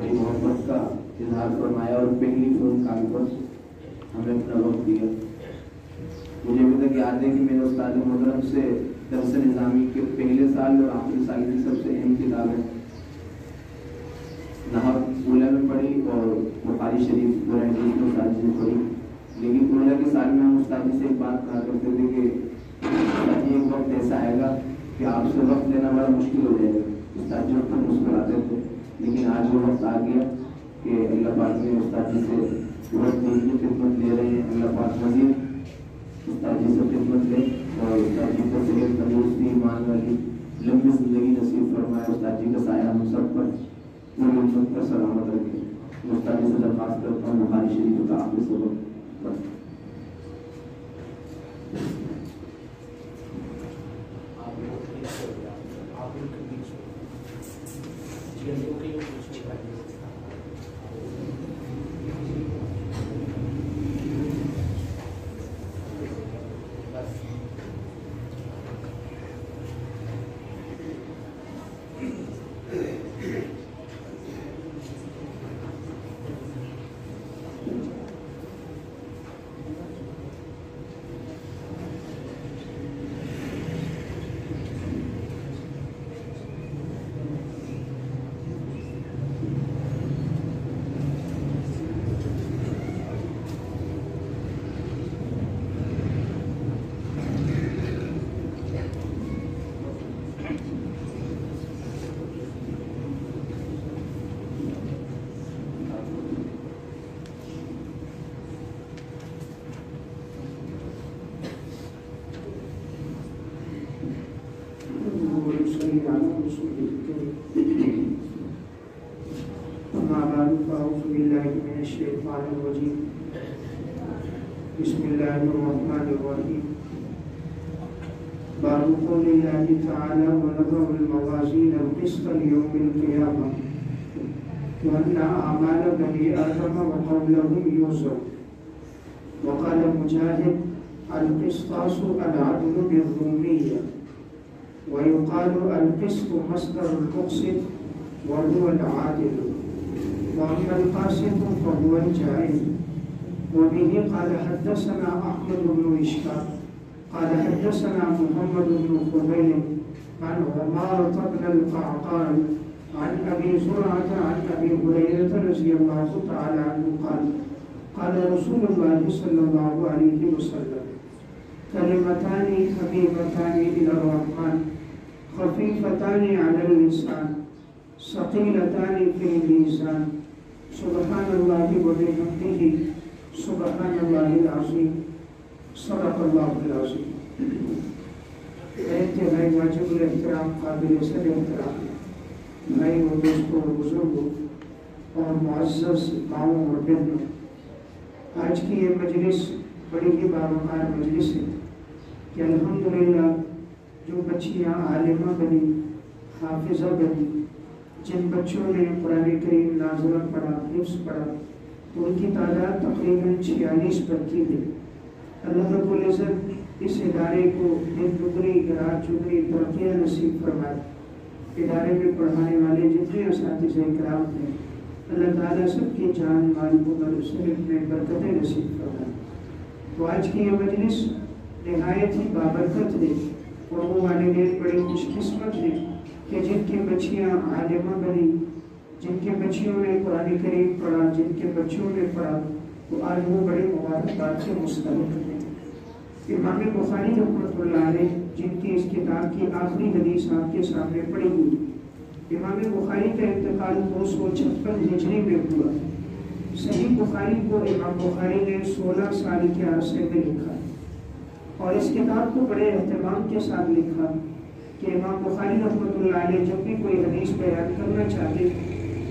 بڑی محبت کا اظہار فرمایا اور پہلی فون کال پر ہمیں اپنا وقت دیا. مجھے ابھی تک یاد ہے کہ میرے استاد محترم سے درس نظامی کے پہلے سال اور آخری سال کی سب سے اہم کتابیں نحو اولیٰ میں پڑھی اور بخاری شریف قرآن حدیث میں استاد جی نے پڑھی. لیکن اولیٰ کے سال میں ہم استاد جی سے ایک بات کہا کرتے تھے کہ استاد جی ایک وقت ایسا آئے گا کہ آپ سے وقت لینا بڑا مشکل ہو جائے گا. استاد جی پر مسکراتے تھے. لیکن آج وہ وقت آ گیا کہ اللہ پاک نے استاد جی سے وقت کی خدمت لے رہے ہیں. اللہ پاک مزید استاد جی سے خدمت لے اور استاد جی کو صحت تندرستی ایمان والی لمبی زندگی نصیب فرمائے. استاد جی کا سایہ ہم سب پر پوری امت پر سلامت رکھے. استاد جی سے درخواست کرتا ہوں بخاری شریف کا آخری سبق پڑھ. بسم الله الرحمن الرحيم. باب قول الله تعالى ونضع الموازين القسط ليوم القيامة وأن أعمال بني آدم وقولهم يوزن. وقال مجاهد القسطاس العدل بالرومية ويقال القسط مصدر المقسط وهو العادل وأما القاسط فهو الجائز. وبه قال حدثنا أحمد بن إسحاق قال حدثنا محمد بن خبيب عن عمارة بن القعقاع عن أبي زرعة عن أبي هريرة رضي الله تعالى عنه قال قال رسول الله صلى الله عليه وسلم كلمتان حبيبتان إلى الرحمن خفيفتان على اللسان ثقيلتان في الميزان سبحان الله وبحمده سبحان اللہ العظیم صدق اللہ العظیم. انتہائی واجب الاحترام قابل صد احترام بھائی و دوستوں بزرگوں اور معزز ماؤں اور بہنوں، آج کی یہ مجلس بڑی ہی باوقار مجلس ہے کہ الحمدللہ جو بچیاں عالمہ بنی حافظہ بنی، جن بچوں نے قرآن کریم نازلہ پڑھا حفظ پڑھا، ان کی تعداد تقریباً 46 پر کی ہے. اللہ رب العزت اس ادارے کو دن دگنی رات چگنی ترقیاں نصیب فرمائے. ادارے میں پڑھانے والے جتنے اساتذہ کرام ہیں اللہ تعالیٰ سب کی جان مال عمر صحت میں برکتیں نصیب فرمائے. تو آج کی یہ مجلس نہایت ہی بابرکت ہے اور وہ والدین بڑے خوش قسمت ہیں کہ جن کی بچیاں عالمہ بنی، جن کے بچیوں نے قرآن کریم پڑھا، جن کے بچوں نے پڑھا، تو آج وہ بڑے مبارکباد سے مستحق ہیں. امام بخاری رحمۃ اللہ علیہ جن کی اس کتاب کی آخری حدیث آپ کے سامنے پڑھی ہوئی، امام بخاری کا انتقال 256 ہجری میں ہوا. صحیح بخاری کو امام بخاری نے 16 سال کے عرصے میں لکھا اور اس کتاب کو بڑے اہتمام کے ساتھ لکھا کہ امام بخاری رحمۃ اللہ علیہ جب بھی کوئی حدیث بیان کرنا چاہتے،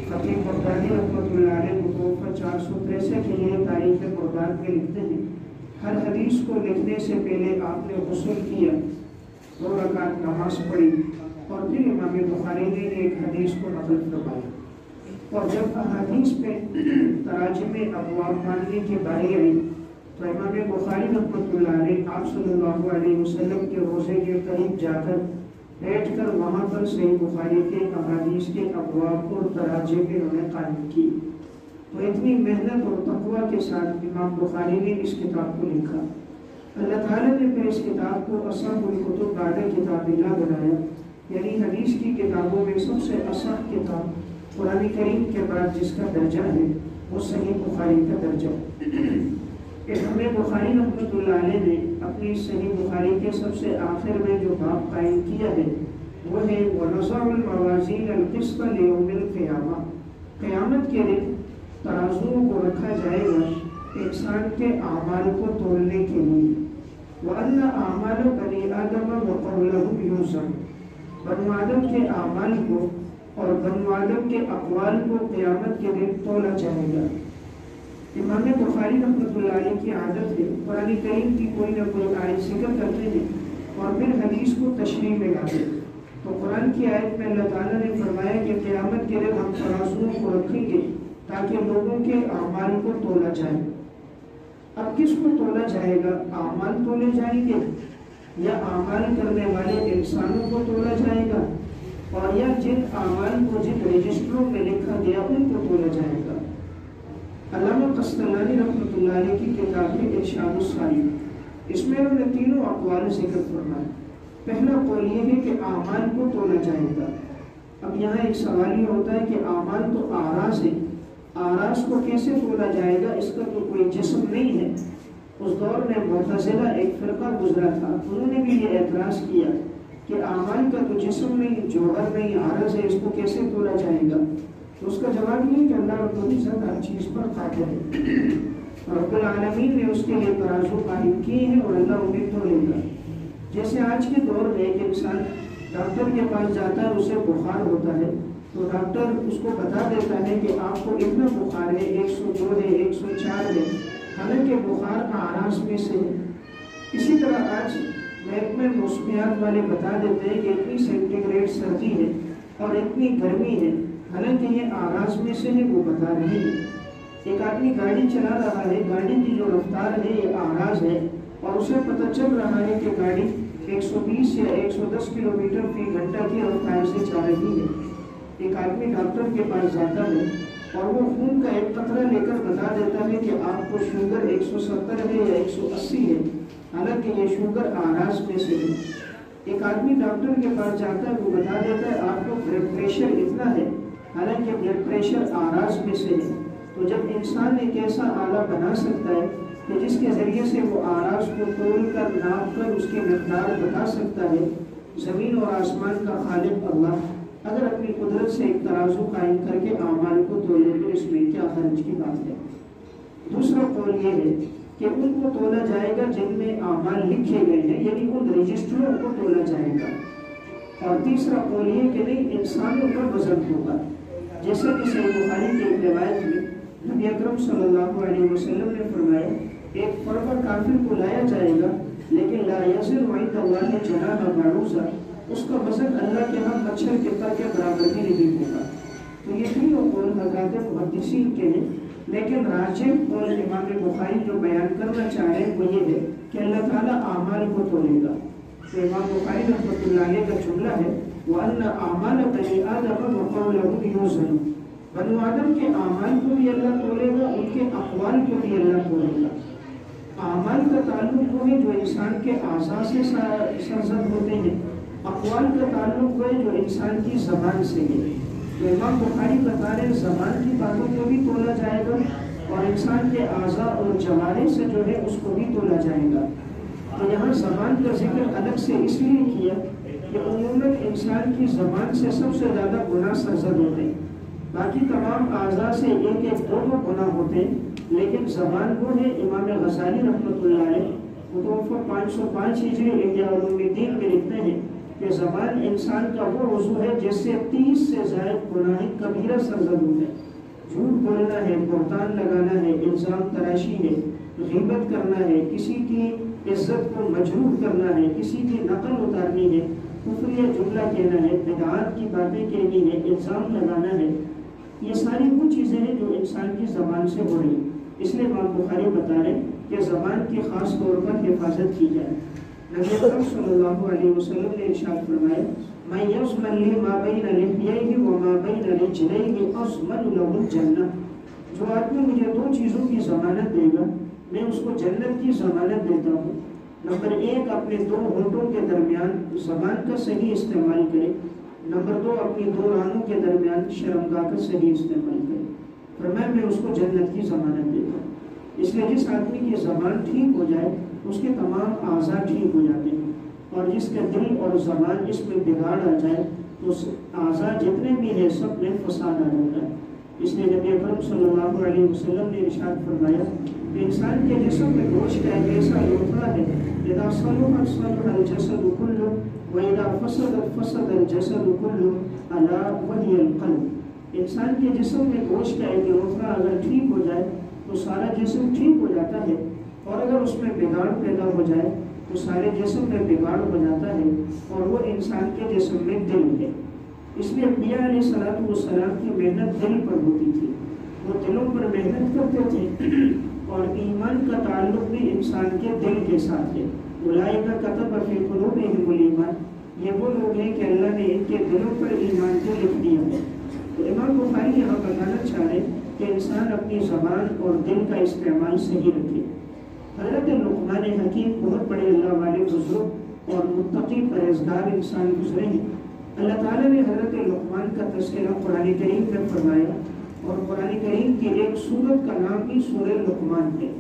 خطیب بغدادی رحمۃ اللہ علیہ متوفہ 463 کے لیے تاریخ بغداد میں لکھتے ہیں ہر حدیث کو لکھنے سے پہلے آپ نے غسل کیا، 2 رکعت نماز پڑھی اور پھر امام بخاری نے ایک حدیث کو نقل فرمایا. اور جب احادیث پہ تراجم ابواب ماننے کی باری آئی تو امام بخاری رحمۃ اللہ علیہ آپ صلی اللہ علیہ وسلم کے روزے کے قریب جا کر بیٹھ کر وہاں پر صحیح بخاری کے احادیث کے ابواب اور تراجم انہوں نے قائم کی۔ تو اتنی محنت اور تقویٰ کے ساتھ امام بخاری نے اس کتاب کو لکھا۔ اللہ تعالیٰ نے پھر اس کتاب کو اصح الکتب بعد کتاب اللہ بنایا، یعنی حدیث کی کتابوں میں سب سے اصح کتاب قرآن کریم کے بعد جس کا درجہ ہے وہ صحیح بخاری کا درجہ کہ ہمیں بخاری رحمۃ اللہ علیہ نے اپنی صحیح بخاری کے سب سے آخر میں جو باب قائم کیا ہے وہ ہے وَنَضَعُ الْمَوَازِينَ الْقِسْطَ لِيَوْمِ الْقِيَامَةِ، قیامت کے دن ترازوؤں کو رکھا جائے گا انسان کے اعمال کو تولنے کے لیے۔ وَأَنَّ أَعْمَالَ بَنِي آدَمَ وَقَوْلَهُمْ يُوزَنُ، بنو آدم کے اعمال کو اور بنو آدم کے اقوال کو قیامت کے دن تولا جائے گا۔ امام بخاری رحمۃ اللہ علیہ کی عادت ہے قرآن کریم کی کوئی نہ کوئی آیت ذکر کرتے ہیں اور پھر حدیث کو تشریح میں لاتے ہیں۔ تو قرآن کی آیت میں اللہ تعالیٰ نے فرمایا کہ قیامت کے دن ہم ترازوؤں کو رکھیں گے تاکہ لوگوں کے اعمال کو تولا جائے۔ اب کس کو تولا جائے گا؟ اعمال تولے جائیں گے یا اعمال کرنے والے انسانوں کو تولا جائے گا، اور یا جن اعمال کو جن رجسٹروں میں لکھا گیا ان کو تولا جائے گا۔ علامہ قسطلانی رحمۃ اللہ علیہ کی کتاب ہے ارشاد الصاری، اس میں انہوں نے تینوں اقوال ذکر فرمایا۔ پہلا قول یہ ہے کہ اعمال کو تولا جائے گا۔ اب یہاں ایک سوال یہ ہوتا ہے کہ اعمال تو آراز ہے، آراز کو کیسے تولا جائے گا؟ اس کا تو کوئی جسم نہیں ہے۔ اس دور میں معتزلہ ایک فرقہ گزرا تھا، انہوں نے بھی یہ اعتراض کیا کہ اعمال کا تو جسم نہیں، جوہر نہیں، عارض ہے، اس کو کیسے تولا جائے گا؟ تو اس کا جواب یہ کہ اللہ رب العزت ہر چیز پر قادر ہے، رب العالمین نے اس کے لیے ترازو قائم کیے ہیں اور اللہ انہیں تولے گا۔ جیسے آج کے دور میں ایک انسان ڈاکٹر کے پاس جاتا ہے، اسے بخار ہوتا ہے تو ڈاکٹر اس کو بتا دیتا ہے کہ آپ کو اتنا بخار ہے، 102 ہے، 104 ہے، حالانکہ بخار اعراض میں سے ہے۔ اسی طرح آج محکمہ موسمیات والے بتا دیتے ہیں کہ اتنی سینٹی گریڈ سردی ہے اور اتنی گرمی ہے، حالانکہ یہ اعراض میں سے ہے، وہ بتا رہے ہیں۔ ایک آدمی گاڑی چلا رہا ہے، گاڑی کی جو رفتار ہے یہ اعراض ہے، اور اسے پتہ چل رہا ہے کہ گاڑی 120 یا 110 کلومیٹر فی گھنٹہ کی رفتار سے جا رہی ہے۔ ایک آدمی ڈاکٹر کے پاس جاتا ہے اور وہ خون کا ایک قطرہ لے کر بتا دیتا ہے کہ آپ کو شوگر 170 ہے یا 180 ہے، حالانکہ یہ شوگر اعراض میں سے ہے۔ ایک آدمی ڈاکٹر کے پاس جاتا ہے، وہ بتا دیتا ہے آپ کو بلڈ پریشر اتنا ہے، حالانکہ بلڈ پریشر اعراض میں سے ہے۔ تو جب انسان ایک ایسا آلہ بنا سکتا ہے کہ جس کے ذریعے سے وہ اعراض کو تول کر ناپ کر اس کی مقدار بتا سکتا ہے، زمین اور آسمان کا خالق اللہ اگر اپنی قدرت سے ایک ترازو قائم کر کے اعمال کو تولے تو اس میں کیا حرج کی بات ہے؟ دوسرا قول یہ ہے کہ ان کو تولا جائے گا جن میں اعمال لکھے گئے ہیں، یعنی ان رجسٹروں کو تولا جائے گا۔ اور تیسرا قول یہ کہ نہیں، انسانوں کا وزن ہوگا، جیسے کہ صحیح بخاری کی ایک روایت میں نبی اکرم صلی اللہ علیہ وسلم نے فرمایا ایک فرقہ کافر کو لایا جائے گا لیکن لا یزن عند اللہ جناح بعوضہ، اس کا وزن اللہ کے ہاں مچھر کے پر کے برابر بھی نہیں ہوگا۔ تو یہ تینوں قول حضرات محدثین کے ہیں، لیکن راجح قول امام بخاری جو بیان کرنا چاہ رہے ہیں وہ یہ ہے کہ اللہ تعالیٰ اعمال کو تولے گا۔ تو امام بخاری رحمۃ اللہ علیہ کا جملہ ہے وَأَنَّ أَعْمَالَ بَنِي آدَمَ وَقَوْلَهُمْ يُوزَنُ، بنو آدم کے اعمال کو بھی اللہ تولے گا، ان کے اقوال کو بھی اللہ تولے گا۔ اعمال کا تعلق وہ ہے جو انسان کے اعضاء سے سرزد ہوتے ہیں، اقوال کا تعلق وہ ہے جو انسان کی زبان سے ہے۔ تو امام بخاری بتا رہے زبان کی باتوں کو بھی تولا جائے گا اور انسان کے اعضاء اور جوارح سے جو ہے اس کو بھی تولا جائے گا۔ تو یہاں زبان کا ذکر الگ سے اس لیے کیا کہ عموماً انسان کی زبان سے سب سے زیادہ گناہ سرزد ہوتے ہیں، باقی تمام اعضاء سے ایک ایک دو گناہ ہوتے ہیں، لیکن زبان وہ ہے۔ امام غزالی رحمۃ اللہ علیہ متوفہ 505 ہجری احیاء علوم الدین میں لکھتے ہیں کہ زبان انسان کا وہ عضو ہے جس سے 30 سے زائد گناہ کبیرہ سرزد ہوتے ہیں۔ جھوٹ بولنا ہے، بہتان لگانا ہے، الزام تراشی ہے، غیبت کرنا ہے، کسی کی عزت کو مجروح کرنا ہے، کسی کی نقل اتارنی ہے، کفریہ جملہ کہنا ہے، بدعات کی باتیں کہنی ہے، الزام لگانا ہے، یہ ساری وہ چیزیں ہیں جو انسان کی زبان سے ہو رہی ہیں۔ اس لیے امام بخاری بتا رہے کہ زبان کی خاص طور پر حفاظت کی جائے۔ نبی اکرم صلی اللہ علیہ وسلم نے ارشاد فرمایا میں یضمن لی ما بین لحییہ وما بین رجلیہ اضمن لہ الجنہ، جو آدمی مجھے دو چیزوں کی ضمانت دے گا میں اس کو جنت کی ضمانت دیتا ہوں۔ نمبر ایک، اپنے دو ہونٹوں کے درمیان زبان کا صحیح استعمال کرے۔ نمبر دو، اپنی دو رانوں کے درمیان شرمگاہ کا صحیح استعمال کرے۔ فرمایا میں اس کو جنت کی ضمانت دیتا ہوں۔ اس لیے جس آدمی کی زبان ٹھیک ہو جائے اس کے تمام اعضاء ٹھیک ہو جاتے ہیں، اور جس کا دل اور زبان اس میں بگاڑ آ جائے تو اعضاء جتنے بھی ہیں سب میں فساد آ جاتا ہے۔ اس لیے نبی اکرم صلی اللہ علیہ وسلم نے ارشاد فرمایا کہ انسان کے جسم میں گوشت کا ایک ایسا لوتھڑا ہے، اذا صلح صلح الجسد کلہ واذا فسدت فسد الجسد کلہ الا وہی القلب۔ انسان کے جسم میں گوشت کا ایک لوتھڑا اگر ٹھیک ہو جائے تو سارا جسم ٹھیک ہو جاتا ہے، اور اگر اس میں بگاڑ پیدا ہو جائے تو سارے جسم میں بگاڑ ہو جاتا ہے، اور وہ انسان کے جسم میں دل ہے۔ اس لیے انبیاء علیہ الصلوۃ والسلام کی محنت دل پر ہوتی تھی، وہ دلوں پر محنت کرتے تھے، اور ایمان کا تعلق بھی انسان کے دل کے ساتھ ہے۔ اولئک کتب فی قلوبہم الایمان، یہ وہ لوگ ہیں کہ اللہ نے ان کے دلوں پر ایمان کو لکھ دیا ہے۔ تو امام بخاری یہاں بتانا چاہ رہے کہ انسان اپنی زبان اور دل کا استعمال صحیح رکھے۔ حضرت لقمان حکیم بہت بڑے اللہ والے بزرگ اور متقی پرہیزگار انسان گزرے ہیں۔ اللہ تعالیٰ نے حضرت لقمان کا تذکرہ قرآن کریم میں فرمایا، اور قرآن کریم کی ایک سورت کا نام بھی سورہ لقمان ہے۔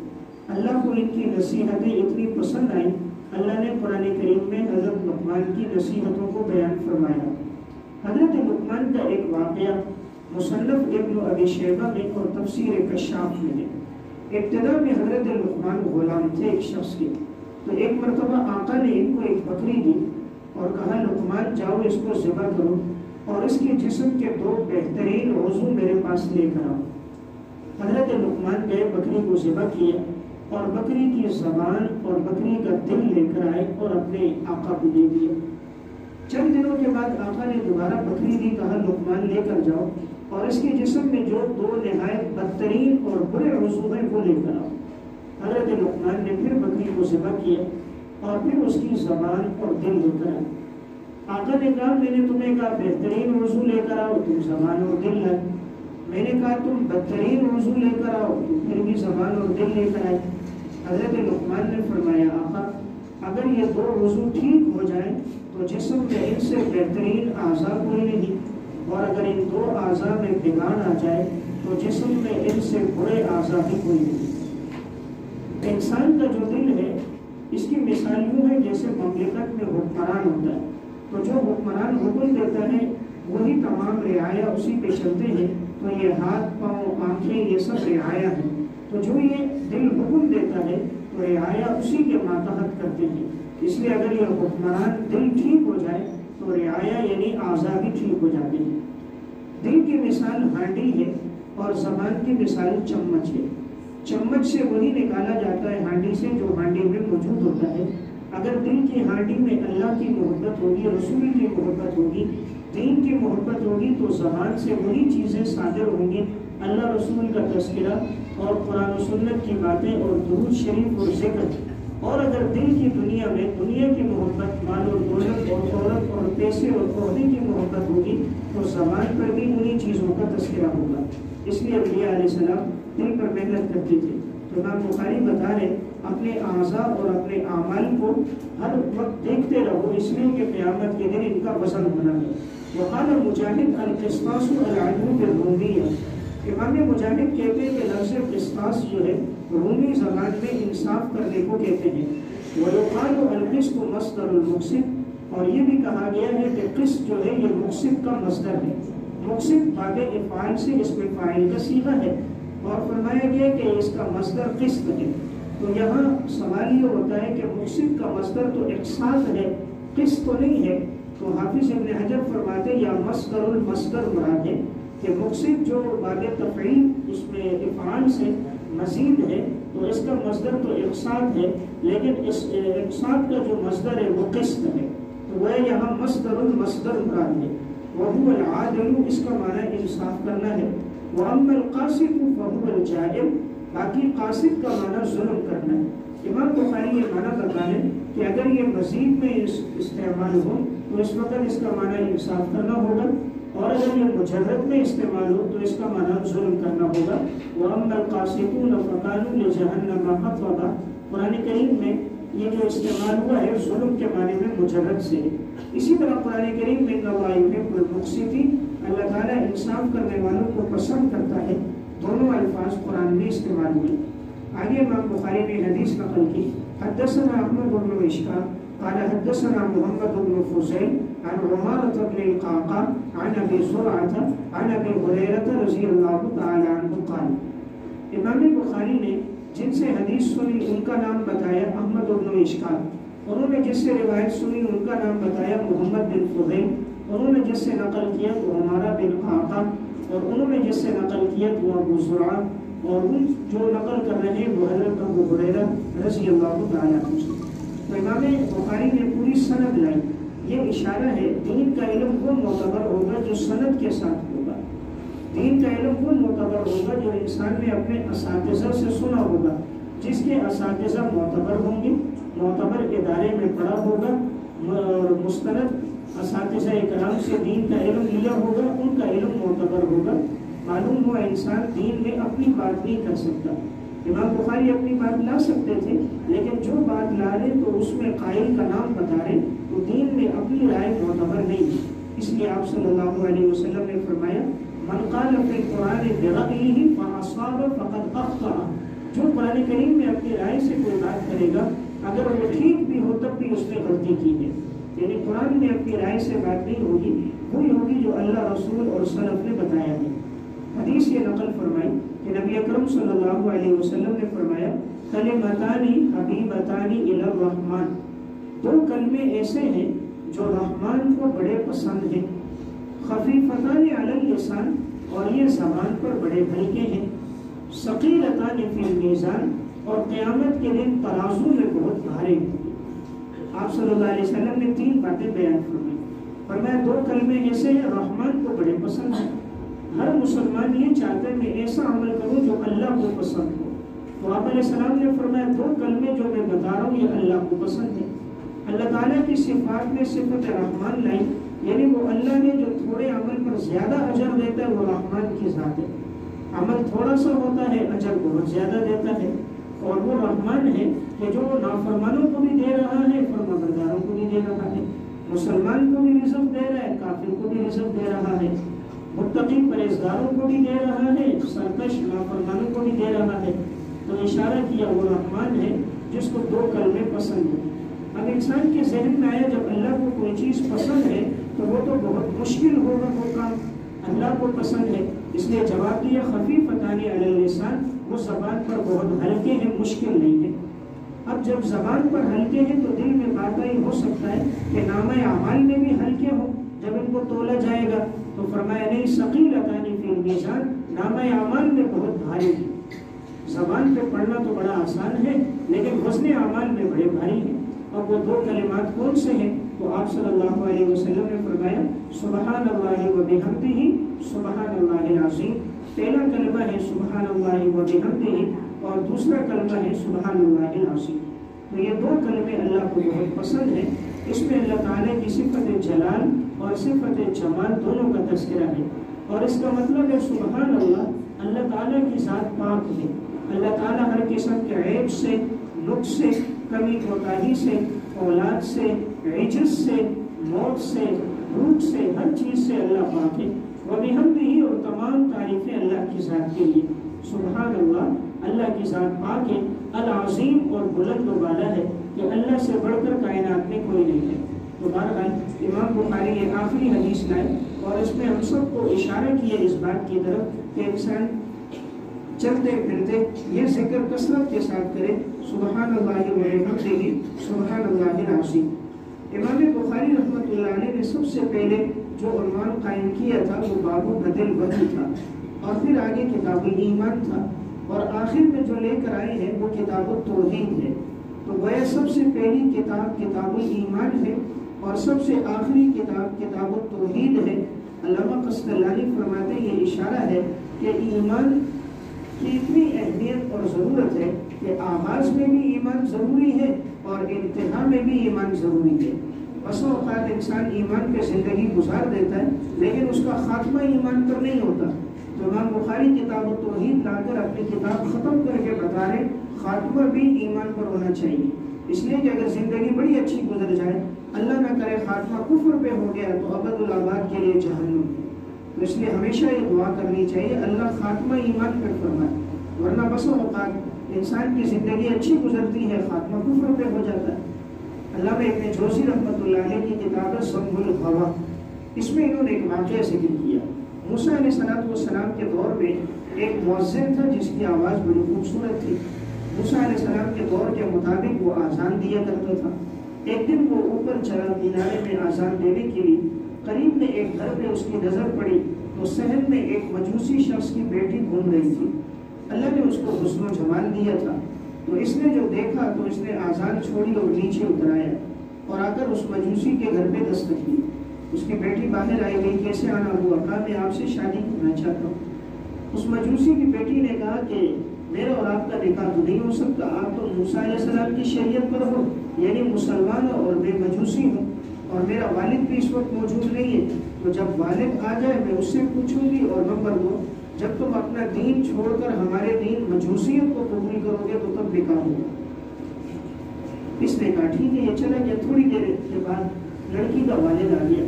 اللہ کو ان کی نصیحتیں اتنی پسند آئیں، اللہ نے قرآن کریم میں حضرت لقمان کی نصیحتوں کو بیان فرمایا۔ حضرت لقمان کا ایک واقعہ مصنف ابن ابی شیبہ میں اور تفسیر کشاف میں ہے۔ ابتدا میں حضرت لقمان غلام تھے ایک شخص کے، تو ایک مرتبہ آقا نے ان کو ایک بکری دی اور کہا لقمان جاؤ اس کو ذبح کرو اور اس کے جسم کے دو بہترین عضو میرے پاس لے کر آؤ۔ حضرت لقمان گئے، بکری کو ذبح کیا اور بکری کی زبان اور بکری کا دل لے کر آئے اور اپنے آقا کو دے دیا۔ چند دنوں کے بعد آقا نے دوبارہ بکری دی، کہا لقمان لے کر جاؤ اور اس کے جسم میں جو دو نہایت بدترین اور برے عضو ہیں وہ لے کر آؤ۔ حضرت لقمان نے پھر بکری کو ذبح کیا اور پھر اس کی زبان اور دل لے کر آئے۔ آقا نے کہا میں نے تمہیں کہا بہترین عضو لے کر آؤ، تم زبان اور دل لائے۔ میں نے کہا تم بدترین عضو لے کر آؤ، تم پھر بھی زبان اور دل لے کر آئے۔ حضرت لقمان نے فرمایا آقا اگر یہ دو عضو ٹھیک ہو جائیں تو جسم میں ان سے بہترین اعضاء کوئی نہیں، اور اگر ان دو اعضاء میں بگاڑ آ جائے تو جسم میں ان سے برے اعضاء بھی کوئی نہیں۔ انسان کا جو دل ہے اس کی مثال یوں ہے جیسے مملکت میں حکمران ہوتا ہے، تو جو حکمران حکم دیتا ہے وہی تمام رعایا اسی پہ چلتے ہیں، تو یہ ہاتھ پاؤں آنکھیں یہ سب رعایا ہیں، تو جو یہ دل حکم دیتا ہے تو رعایا اسی کے ماتحت کرتے ہیں۔ اس لیے اگر یہ حکمران دل ٹھیک ہو جائے تو رعایا یعنی اعضاء بھی ٹھیک ہو جاتے ہیں۔ دل کی مثال ہانڈی ہے اور زبان کی مثال چمچ ہے۔ چمچ سے وہی نکالا جاتا ہے ہانڈی سے جو ہانڈی میں موجود ہوتا ہے۔ اگر دل کی ہانڈی میں اللہ کی محبت ہوگی، رسول کی محبت ہوگی، دین کی محبت ہوگی، تو زبان سے وہی چیزیں صادر ہوں گی، اللہ رسول کا تذکرہ اور قرآن و سنت کی باتیں اور درود شریف اور ذکر۔ اور اگر دل کی دنیا میں دنیا کی محبت، مال و دولت اور عورت اور پیسے اور عہدے کی محبت ہوگی تو زبان پر بھی انہی چیزوں کا تذکرہ ہوگا۔ اس لیے انبیاء علیہ السلام دل پر محنت کرتے تھے۔ تو امام بخاری بتا رہے اپنے اعضاء اور اپنے اعمال کو ہر وقت دیکھتے رہو، اس لیے کہ قیامت کے دن ان کا وزن ہونا ہے۔ وقال مجاہد القسطاس العدو بالرومیہ، امام مجاہد کہتے ہیں کہ لفظ قسطاس جو ہے رومی زبان میں انصاف کرنے کو کہتے ہیں۔ ويقال القسط مصدر المقسط، اور یہ بھی کہا گیا ہے کہ قسط جو ہے یہ مقسط کا مصدر ہے۔ مقسط باب افعال سے اس میں فاعل کا صیغہ ہے، اور فرمایا گیا کہ اس کا مصدر قسط ہے۔ تو یہاں سوال یہ ہوتا ہے کہ مقسط کا مصدر تو اقساط ہے، قسط تو نہیں ہے۔ تو حافظ ابن حجر فرماتے یا مصدر المصدر مراد ہے کہ مقسط جو باب تفعیل اس میں افعال سے مزید ہے تو اس کا مصدر تو اقساط ہے، لیکن اس اقساط کا جو مصدر ہے وہ قسط ہے، تو وہ یہاں مصدر المصدر مراد ہے۔ وهو العادل، اس کا معنی انصاف کرنا ہے۔ وَأَمَّا الْقَاسِطُ فَهُوَ الْجَائِرُ، باقی قاسط کا معنی ظلم کرنا ہے۔ امام بخاری یہ معنی بتا رہے کہ اگر یہ مزید میں استعمال ہو تو اس وقت اس کا معنی انصاف کرنا ہوگا، اور اگر یہ مجرد میں استعمال ہو تو اس کا معنی ظلم کرنا ہوگا۔ وَأَمَّا الْقَاسِطُونَ فَكَانُوا لِجَهَنَّمَ حَطَبًا، قرآن کریم میں یہ جو استعمال ہوا ہے ظلم کے معنی میں مجرد سے۔ اسی طرح قرآن کریم میں إِنَّ اللَّهَ يُحِبُّ الْمُقْسِطِينَ، اللہ تعالیٰ انصاف کرنے والوں کو پسند کرتا ہے، دونوں الفاظ قرآن میں استعمال ہوئے۔ آگے امام بخاری نے حدیث نقل کی، حدثنا احمد بن اشکار قال حدثنا محمد بن فضيل عن عمارة بن القعقاع عن ابي زرعة عن ابي هريرة رضي الله تعالى عنه قال، امام بخاری نے جن سے حدیث سنی ان کا نام بتایا احمد بن اشکار، انہوں نے جس سے روایت سنی ان کا نام بتایا محمد بن فضیل، انہوں نے جس سے نقل کیا وہ عمارہ بن قعقاع، اور انہوں نے جس سے نقل کیا وہ ابو زرعہ، اور ان جو نقل کر رہے ہیں وہ حضرت ابو ہریرہ رضی اللہ تعالیٰ عنہ سے۔ تو امام بخاری نے پوری سند لائی۔ یہ اشارہ ہے دین کا علم وہ معتبر ہوگا جو سند کے ساتھ ہوگا، دین کا علم وہ معتبر ہوگا جو انسان نے اپنے اساتذہ سے سنا ہوگا، جس کے اساتذہ معتبر ہوں گے، معتبر ادارے میں پڑھا ہوگا، اور مستند اساتذہ کرام سے دین کا علم لیا ہوگا، ان کا علم معتبر ہوگا۔ معلوم ہوا انسان دین میں اپنی بات نہیں کر سکتا۔ امام بخاری اپنی بات لا سکتے تھے، لیکن جو بات لا رہے تو اس میں قائل کا نام بتا رہے، تو دین میں اپنی رائے معتبر نہیں ہے۔ اس لیے آپ صلی اللہ علیہ وسلم نے فرمایا، من قال فی القرآن برأیہ فاصاب فقد اخطأ، جو قرآن کریم میں اپنی رائے سے کوئی بات کرے گا اگر وہ ٹھیک بھی ہو تب بھی اس نے غلطی کی ہے۔ یعنی قرآن میں اپنی رائے سے بات نہیں ہوگی، وہی ہوگی جو اللہ رسول اور سلف نے بتایا ہے۔ حدیث یہ نقل فرمائی کہ نبی اکرم صلی اللہ علیہ وسلم نے فرمایا، کلمتان حبیبتان الی الرحمن، دو کلمے ایسے ہیں جو رحمان کو بڑے پسند ہیں، خفیفتان علی اللسان، اور یہ زبان پر بڑے ہلکے ہیں، ثقیلتان فی المیزان، اور قیامت کے دن ترازو میں بہت بھاری ہیں۔ آپ صلی اللہ علیہ وسلم نے تین باتیں بیان فرمائی، فرمایا دو کلمے ایسے ہیں رحمان کو بڑے پسند ہیں۔ ہر مسلمان یہ چاہتا ہے میں ایسا عمل کروں جو اللہ کو پسند ہو، تو آپ علیہ السلام نے فرمایا دو کلمے جو میں بتا رہا ہوں یہ اللہ کو پسند ہے۔ اللہ تعالیٰ کی صفات میں صفت رحمان لائی، یعنی وہ اللہ نے جو تھوڑے عمل پر زیادہ اجر دیتا ہے وہ رحمان کی ذات ہے، عمل تھوڑا سا ہوتا ہے اجر بہت زیادہ دیتا ہے، اور وہ رحمان ہے کہ جو نافرمانوں کو بھی دے رہا ہے، فرمانبرداروں کو بھی دے رہا ہے، مسلمان کو بھی رزق دے رہا ہے، کافر کو بھی رزق دے رہا ہے، متقی پرہیزگاروں کو بھی دے رہا ہے، سرکش نافرمانوں کو بھی دے رہا ہے۔ تو اشارہ کیا وہ رحمان ہے جس کو دو کلمے پسند ہیں۔ اب انسان کے ذہن میں آیا جب اللہ کو کوئی چیز پسند ہے تو وہ تو بہت مشکل ہوگا وہ کام، اللہ کو پسند ہے، اس لیے جواب دیا خفیفتان علی اللسان، وہ زبان پر بہت ہلکے ہیں، مشکل نہیں ہے۔ اب جب زبان پر ہلکے ہیں تو دل میں بات ہی ہو سکتا ہے کہ نامہ اعمال میں بھی ہلکے ہوں، جب ان کو تولا جائے گا تو فرمایا نہیں ثقیلتان فی المیزان، نامہ اعمال میں بہت بھاری ہے۔ زبان پہ پڑھنا تو بڑا آسان ہے لیکن وزن اعمال میں بڑے بھاری ہیں۔ اور وہ دو کلمات کون سے ہیں؟ تو آپ صلی اللہ علیہ وسلم نے فرمایا سبحان اللہ و بحمدہ سبحان اللہ العظیم، پہلا کلمہ ہے سبحان اللہ و بحمدہ، اور دوسرا کلمہ ہے سبحان اللہ العظیم۔ تو یہ دو کلمے اللہ کو بہت پسند ہیں، اس میں اللہ تعالیٰ کی صفت جلال اور صفت جمال دونوں کا تذکرہ ہے، اور اس کا مطلب ہے سبحان اللہ، اللہ تعالیٰ کی ذات پاک ہے، اللہ تعالیٰ ہر قسم کے عیب سے، نقص سے، کمی کوتاہی سے، اولاد سے، عجز سے، موت سے، بھوک سے، ہر چیز سے اللہ پاک ہے۔ وبحمدہ، اور تمام تعریفیں اللہ کی ذات کے لیے۔ سبحان اللہ، اللہ کی ذات پاک ہے، العظیم اور بلند و بالا ہے کہ اللہ سے بڑھ کر کائنات میں کوئی نہیں ہے۔ تو بہرحال امام بخاری یہ آخری حدیث لائے اور اس میں ہم سب کو اشارہ کیا اس بات کی طرف کہ انسان چلتے پھرتے یہ ذکر کثرت کے ساتھ کرے، سبحان اللہ و بحمدہ سبحان اللہ العظیم۔ امام بخاری رحمۃ اللہ علیہ نے سب سے پہلے جو عنوان قائم کیا تھا وہ باب بدل وحی تھا، اور پھر آگے کتاب ایمان تھا، اور آخر میں جو لے کر آئے ہیں وہ کتاب التوحید ہے۔ تو گویا سب سے پہلی کتاب کتاب ایمان ہے اور سب سے آخری کتاب کتاب التوحید ہے۔ علامہ قسطلانی فرماتے ہیں یہ اشارہ ہے کہ ایمان کہ اتنی اہمیت اور ضرورت ہے کہ آغاز میں بھی ایمان ضروری ہے اور انتہا میں بھی ایمان ضروری ہے۔ بسا اوقات انسان ایمان پہ زندگی گزار دیتا ہے لیکن اس کا خاتمہ ایمان پر نہیں ہوتا۔ تو امام بخاری کتاب التوحید لا کر اپنی کتاب ختم کر کے بتا رہے خاتمہ بھی ایمان پر ہونا چاہیے، اس لیے کہ اگر زندگی بڑی اچھی گزر جائے، اللہ نہ کرے خاتمہ کفر پہ ہو گیا تو ابد الآباد کے لیے جہنم ہے۔ تو اس لیے ہمیشہ یہ دعا کرنی چاہیے اللہ خاتمہ ایمان پر فرمائے، ورنہ بسا اوقات انسان کی زندگی اچھی گزرتی ہے خاتمہ کفر پہ ہو جاتا ہے۔ علامہ ابن جوزی رحمۃ اللہ علیہ کی کتاب ہے سبح الغوا، اس میں انہوں نے ایک واقعہ ذکر کیا۔ موسیٰ علیہ السلام کے دور میں ایک مؤذن تھا جس کی آواز بڑی خوبصورت تھی۔ موسیٰ علیہ السلام کے دور کے مطابق وہ آذان دیا کرتا تھا۔ ایک دن وہ اوپر چلا مینارے میں آذان دینے کے لیے، قریب میں ایک گھر پہ اس کی نظر پڑی تو صحن میں ایک مجوسی شخص کی بیٹی گھوم رہی تھی۔ اللہ نے اس کو حسن و جمال دیا تھا، تو اس نے جو دیکھا تو اس نے آذان چھوڑی اور نیچے اترایا اور آ کر اس مجوسی کے گھر پہ دستک دی۔ اس کی بیٹی باہر آئی گئی، کیسے آنا ہوا؟ کہا میں آپ سے شادی کرنا چاہتا ہوں۔ اس مجوسی کی بیٹی نے کہا کہ میرا اور آپ کا نکاح تو نہیں ہو سکتا، آپ تو موسیٰ علیہ السلام کی شریعت پر ہو، یعنی مسلمان ہو اور میں مجوسی ہوں، اور میرا والد بھی اس وقت موجود نہیں ہے، تو جب والد آ جائے میں اس سے پوچھوں گی، اور نمبر 2 جب تم اپنا دین چھوڑ کر ہمارے دین مجوسیت کو قبول کرو گے تو تب نکاح ہوگا۔ اس نے کہا ٹھیک ہے، یہ چلا گیا۔ تھوڑی دیر کے بعد لڑکی کا والد آ گیا۔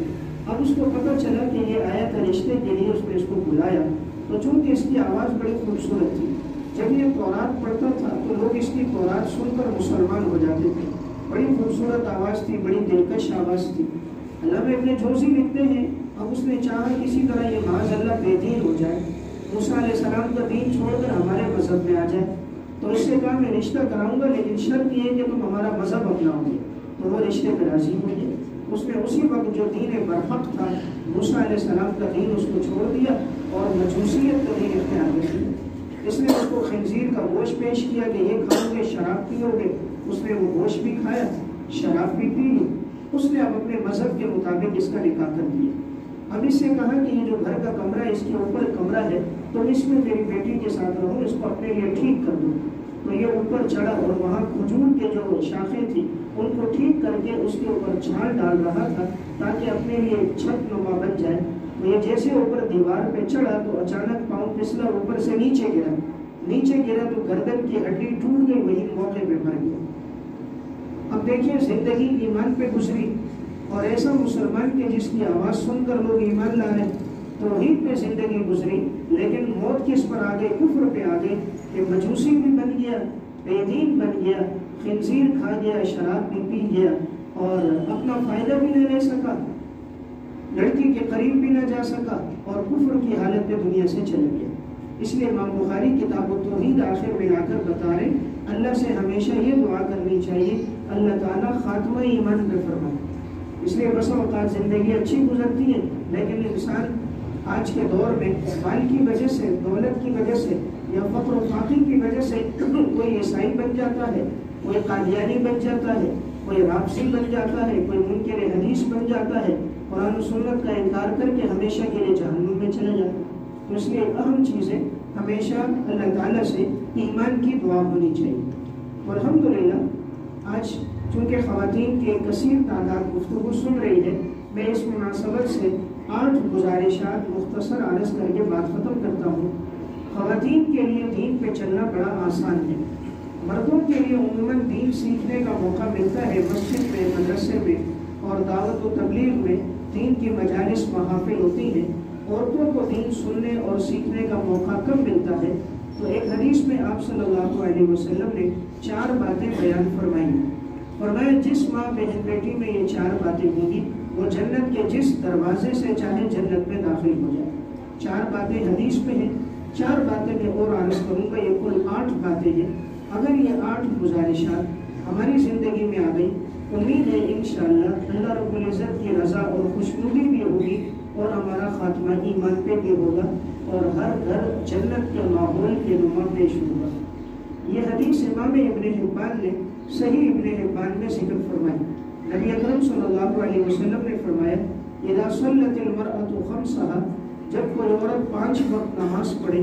اب اس کو پتہ چلا کہ یہ آیا تھا رشتے کے لیے، اس نے اس کو بلایا، تو چونکہ اس کی آواز بڑی خوبصورت تھی، جب یہ تورات پڑھتا تھا تو لوگ اس کی تورات سن کر مسلمان ہو جاتے تھے۔ بڑی خوبصورت آواز تھی، بڑی دلکش آواز تھی۔ علامہ ابن جوزی لکھتے ہیں اب اس نے چاہا کسی طرح یہ معاذ اللہ بے دین ہو جائے، موسیٰ علیہ السلام کا دین چھوڑ کر ہمارے مذہب میں آ جائے، تو اس سے کہا میں رشتہ کراؤں گا لیکن شرط یہ ہے کہ تم ہمارا مذہب اپناؤ گے، تو وہ رشتے پہ راضی ہو گئے۔ اس نے اسی وقت جو دین برحق تھا موسیٰ علیہ السلام کا دین اس کو چھوڑ دیا اور مجوسیت کا دین اختیار کر لیا۔ اس نے اس کو خنزیر کا گوشت پیش کیا کہ یہ کھاؤ گے شراب پیو گے، اس نے وہ گوشت بھی کھایا، شراب بھی پی لی۔ اس نے اب اپنے مذہب کے مطابق اس کا نکاح کر دیا۔ اب اس سے کہا کہ یہ جو گھر کا کمرہ ہے اس کے اوپر کمرہ ہے تو اس میں میری بیٹی کے ساتھ رہو، اس کو اپنے لیے ٹھیک کر دو۔ تو یہ اوپر چڑھا اور وہاں کھجور کے جو شاخیں تھیں ان کو ٹھیک کر کے اس کے اوپر چھال ڈال رہا تھا تاکہ اپنے لیے چھت نما بن جائے۔ تو یہ جیسے اوپر دیوار پہ چڑھا تو اچانک پاؤں پھسلا، اوپر سے نیچے گرا تو گردن کی ہڈی ٹوٹ گئی، وہی موقع پہ مر گیا۔ اب دیکھیں زندگی ایمان پہ گزری، اور ایسا مسلمان کے جس کی آواز سن کر لوگ ایمان لا رہے، توحید پہ زندگی گزری، لیکن موت کس پر آ گئی؟ کفر پہ آ گئی کہ مجوسی بھی بن گیا، بے دین بن گیا، خنزیر کھا گیا، شراب بھی پی گیا، اور اپنا فائدہ بھی نہ لے سکا، لڑکی کے قریب بھی نہ جا سکا، اور کفر کی حالت میں دنیا سے چلا گیا۔ اس لیے امام بخاری کتاب التوحید آخر میں آ کر بتا رہے اللہ سے ہمیشہ یہ دعا کرنی چاہیے اللہ تعالیٰ خاتمہ ایمان پہ فرمائے۔ اس لیے بسا اوقات زندگی اچھی گزرتی ہے لیکن انسان آج کے دور میں مال کی وجہ سے، دولت کی وجہ سے یا فقر و فاقے کی وجہ سے کوئی عیسائی بن جاتا ہے، کوئی قادیانی بن جاتا ہے، کوئی رافضی بن جاتا ہے، کوئی منکر حدیث بن جاتا ہے، قرآن و سنت کا انکار کر کے ہمیشہ کے لیے جہنم میں چلا جاتا ہے۔ تو اس لیے اہم چیزیں ہمیشہ اللہ تعالیٰ سے ایمان کی دعا ہونی چاہیے۔ اور الحمدللہ آج چونکہ خواتین کی ایک کثیر تعداد گفتگو سن رہی ہے، میں اس مناسبت سے 8 گزارشات مختصر عرض کر کے بات ختم کرتا ہوں۔ خواتین کے لیے دین پہ چلنا بڑا آسان ہے، مردوں کے لیے عموماً دین سیکھنے کا موقع ملتا ہے مسجد میں، مدرسے میں اور دعوت و تبلیغ میں دین کی مجالس محافل ہوتی ہیں۔ عورتوں کو دین سننے اور سیکھنے کا موقع کب ملتا ہے؟ تو ایک حدیث میں آپ صلی اللہ علیہ وسلم نے 4 باتیں بیان فرمائی۔ فرمایا جس ماں بہن بیٹی میں یہ 4 باتیں ہوں گی وہ جنت کے جس دروازے سے چاہے جنت میں داخل ہو جائے۔ 4 باتیں حدیث میں ہیں، 4 باتیں میں اور عرض کروں گا، یہ کل 8 باتیں ہیں۔ اگر یہ 8 گزارشات ہماری زندگی میں آ گئی، امید ہے انشاءاللہ اللہ رب العزت کی رضا اور خوشنودی بھی ہوگی اور ہمارا خاتمہ ایمان پہ بھی ہوگا اور ہر گھر جنت کے ماحول کے نما پیش ہوگا۔ یہ حدیث امام ابن حبان نے صحیح ابن حبان میں ذکر فرمائی۔ نبی اکرم صلی اللہ علیہ وسلم نے فرمایا اذا صلت المرأة خمسها، جب کوئی عورت 5 وقت نماز پڑھے،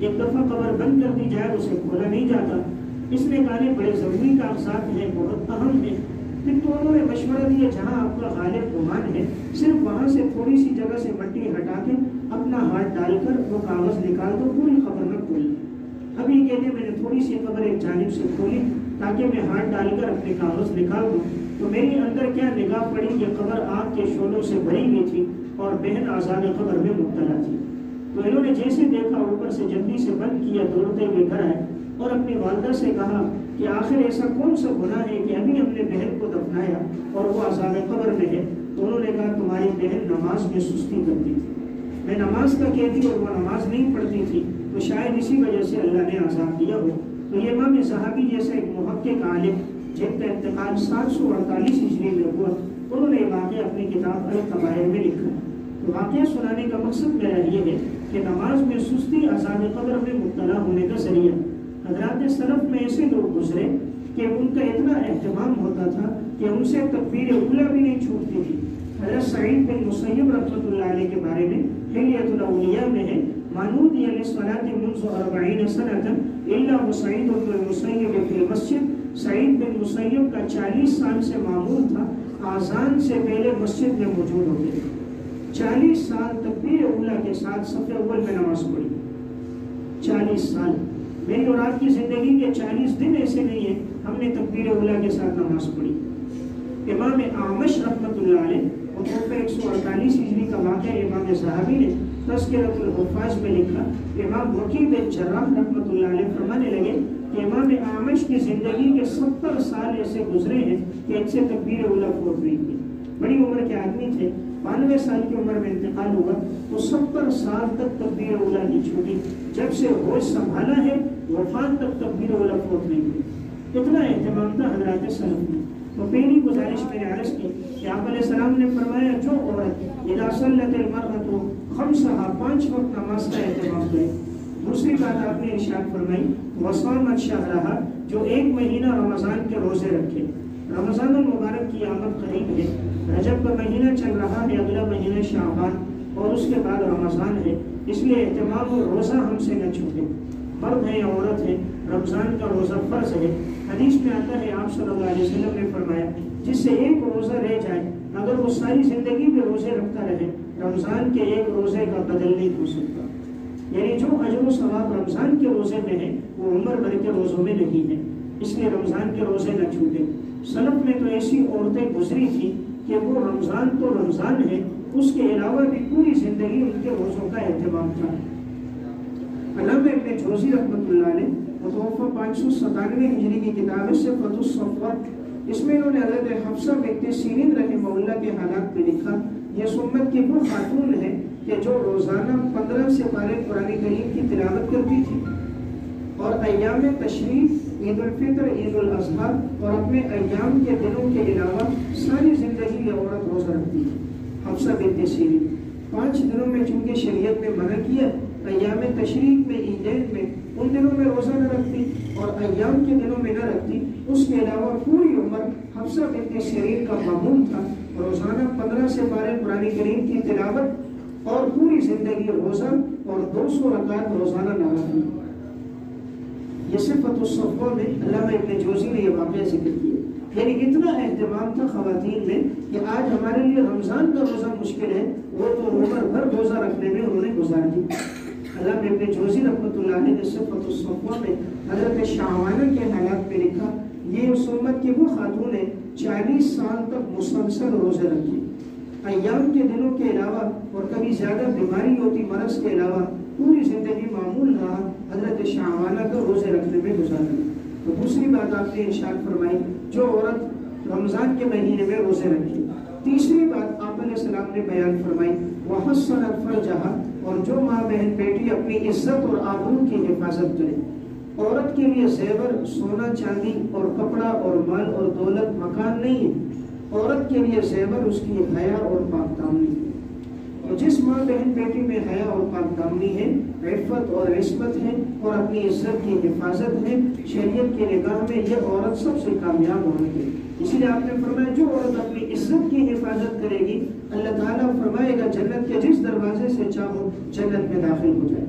ایک دفعہ قبر بند کر دی جائے اسے کھولا نہیں جاتا، اس نے کہا بڑے ضروری کاغذات ہیں، بہت اہم ہیں۔ پھر تو انہوں نے مشورہ دیا جہاں آپ کا غالب گمان ہے صرف وہاں سے تھوڑی سی جگہ سے مٹی ہٹا کے اپنا ہاتھ ڈال کر وہ کاغذ نکال دو، پوری قبر میں کھول دو۔ اب یہ کہتے میں نے تھوڑی سی قبر ایک جانب سے کھولی تاکہ میں ہاتھ ڈال کر اپنے کاغذ نکال دوں، تو میری اندر کیا نگاہ پڑی کہ قبر آگ کے شعلوں سے بھری ہوئی تھی اور بہن عذاب قبر میں مبتلا تھی۔ تو انہوں نے جیسے دیکھا اوپر سے جلدی سے بند کیا، دوڑتے ہوئے گھر آئے اور اپنی والدہ سے کہا کہ آخر ایسا کون سا گناہ ہے کہ ابھی ہم نے بہن کو دفنایا اور وہ عذاب قبر میں ہے؟ تو انہوں نے کہا تمہاری بہن نماز میں سستی کرتی تھی، میں نماز کا کہتی اور وہ نماز نہیں پڑھتی تھی، تو شاید اسی وجہ سے اللہ نے عذاب دیا ہو۔ تو یہ امام صحابی جیسا ایک محقق عالم جن کا انتقال 748 ہجری میں ہوا، انہوں نے واقعہ اپنی کتاب الکبائر میں لکھا ہے۔ تو واقعہ سنانے کا مقصد میرا یہ ہے کہ نماز میں سستی عذاب قبر میں مبتلا ہونے کا ذریعہ۔ حضرات سلف میں ایسے لوگ گزرے کہ ان کا اتنا اہتمام ہوتا تھا کہ ان سے تکبیر اولیٰ بھی نہیں چھوٹتی تھی۔ حضرت سعید بن مسیب رحمۃ اللہ علیہ کے بارے میں حلیۃ الاولیاء میں ہے، مانودی للصلاۃ منذ 40 سنۃ الا وسعید بن المسیب فی المسجد۔ سعید بن مسیب کا 40 سال سے معمول تھا آذان سے پہلے مسجد میں موجود ہوتے تھے۔ 40 سال تکبیر اولیٰ کے ساتھ صف اول میں نماز پڑھی، 40 سال۔ میری اور آپ کی زندگی کے 40 دن ایسے نہیں ہیں ہم نے تکبیر اولیٰ کے ساتھ نماز پڑھی۔ امام اعمش رحمۃ اللہ علیہ اور 148 ہجری کا واقعہ امام صحابی نے تذکرۃ الحفاظ میں لکھا۔ امام وکیع بن جراح رحمۃ اللہ علیہ فرمانے لگے کہ امام اعمش کی زندگی کے 70 سال ایسے گزرے ہیں کہ ان سے تکبیر اولیٰ فوت نہیں ہوئی۔ بڑی عمر کے آدمی تھے، 92 سال کی عمر میں انتقال ہوا، تو 70 سال تک تکبیر اولیٰ نہیں چھوٹی۔ جب سے ہوش سنبھالا ہے وفات تک تکبیر اولیٰ فوت نہیں ہوئی۔ اتنا اہتمام تھا حضرات سلف میں۔ تو پہلی گزارش میں نے عرض کی کہ آپ علیہ السلام نے فرمایا جو عورت اذا صلت المرأة خمسها 5 وقت نماز کا اہتمام کرے۔ دوسری بات آپ نے ارشاد فرمائی وصامت شہرہا، جو 1 مہینہ رمضان کے روزے رکھے۔ رمضان المبارک کی آمد قریب ہے، رجب کا مہینہ چل رہا ہے، اگلا مہینہ شعبان اور اس کے بعد رمضان ہے، اس لیے اہتمام اور روزہ ہم سے نہ چھوٹے۔ مرد ہے یا عورت ہے، رمضان کا روزہ فرض ہے۔ حدیث میں آتا ہے آپ صلی اللہ علیہ وسلم نے فرمایا جس سے ایک روزہ رہ جائے اگر وہ ساری زندگی میں روزے رکھتا رہے رمضان کے ایک روزے کا بدل نہیں ہو سکتا۔ یعنی جو اجر و ثواب رمضان کے روزے میں ہے وہ عمر بھر کے روزوں میں نہیں ہے، اس لیے رمضان کے روزے نہ چھوٹے۔ سلف میں تو ایسی عورتیں گزری تھیں کہ وہ رمضان تو رمضان ہے، اس کے علاوہ بھی پوری زندگی ان کے روزوں کا اہتمام تھا۔ علامہ ابن جوزی رحمۃ اللہ علیہ متوفی 597 ہجری کی کتاب ہے صفۃ الصفوۃ، اس میں انہوں نے حضرت حفصہ بنت سیرین رحمہ اللہ کے حالات میں لکھا یہ سنت کی وہ خاتون ہے کہ جو روزانہ 15 سے 12 قرآن کریم کی تلاوت کرتی تھی اور ایام تشریف، عید الفطر، عید الاضحیٰ اور اپنے ایام کے دنوں کے علاوہ ساری زندگی یہ عورت روزہ رکھتی تھی۔ حفصہ بنت سیرین 5 دنوں میں چونکہ شریعت میں منع کیا، ایام تشریق میں، عیدین میں، ان دنوں میں روزہ نہ رکھتی اور ایام کے دنوں میں نہ رکھتی، اس کے علاوہ پوری عمر حفصہ بنت سیرین کا معمول تھا روزانہ 15 سے 12 قرآن کریم کی تلاوت اور پوری زندگی روزہ اور 200 رکعت روزانہ نماز۔ یہ صفۃ الصفوہ میں علامہ ابن جوزی نے یہ واقعہ ذکر کیا۔ یعنی اتنا اہتمام تھا خواتین میں کہ آج ہمارے لیے رمضان کا روزہ مشکل ہے، وہ تو عمر بھر روزہ رکھنے میں انہوں نے گزار دی۔ علامہ ابن جوزی رحمۃ اللہ علیہ نے صفۃ الصفوہ میں حضرت شعوانہ کے حالات میں لکھا یہ اس امت کی وہ خاتون ہے 40 سال تک مسلسل روزے رکھی، ایام کے دنوں کے علاوہ اور کبھی زیادہ بیماری ہوتی مرض کے علاوہ پوری زندگی معمول رہا حضرت شعوانہ کا روزے رکھنے میں گزارا۔ تو دوسری بات آپ نے ارشاد فرمائی جو عورت رمضان کے مہینے میں روزے رکھی۔ تیسری بات آپ علیہ السلام نے بیان فرمائی وحصنت فرجہا، اور جو ماں بہن بیٹی اپنی عزت اور آبرو کی حفاظت کرے۔ عورت کے لیے زیور، سونا چاندی اور کپڑا اور مال اور دولت مکان نہیں ہے، عورت کے لیے زیور اس کی حیا اور پاک دامنی ہے۔ اور جس ماں بہن بیٹی میں حیا اور پاک دامنی ہے، عفت اور عصمت ہے اور اپنی عزت کی حفاظت ہے، شریعت کی نگاہ میں یہ عورت سب سے کامیاب ہوگی۔ اسی لیے آپ نے فرمایا جو عورت اپنی عزت کی حفاظت کرے گی اللہ تعالیٰ فرمائے گا جنت کے جس دروازے سے چاہو جنت میں داخل ہو جائے۔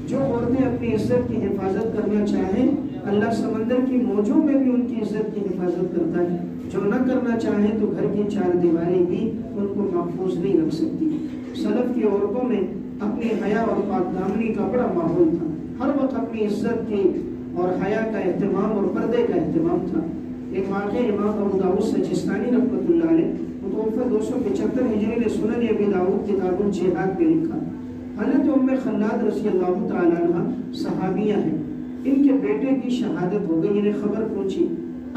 جو عورتیں اپنی عزت کی حفاظت کرنا چاہیں اللہ سمندر کی موجوں میں بھی ان کی عزت کی حفاظت کرتا ہے، جو نہ کرنا چاہیں تو گھر کی چار دیواریں بھی ان کو محفوظ نہیں رکھ سکتی۔ سلف کی عورتوں میں اپنی حیا اور پاک دامنی کا بڑا ماحول تھا، ہر وقت اپنی عزت کی اور حیا کا اہتمام اور پردے کا اہتمام تھا۔ ایک واقعہ امام ابو داؤد سجستانی رحمۃ اللہ علیہ متوفہ 275 ہجری نے سنن ابی داؤد کتاب الجہاد میں لکھا، حضرت ام خلاد رضی اللہ تعالیٰ عنہ صحابیہ ہیں، ان کے بیٹے کی شہادت ہو گئی، انہیں خبر پہنچی۔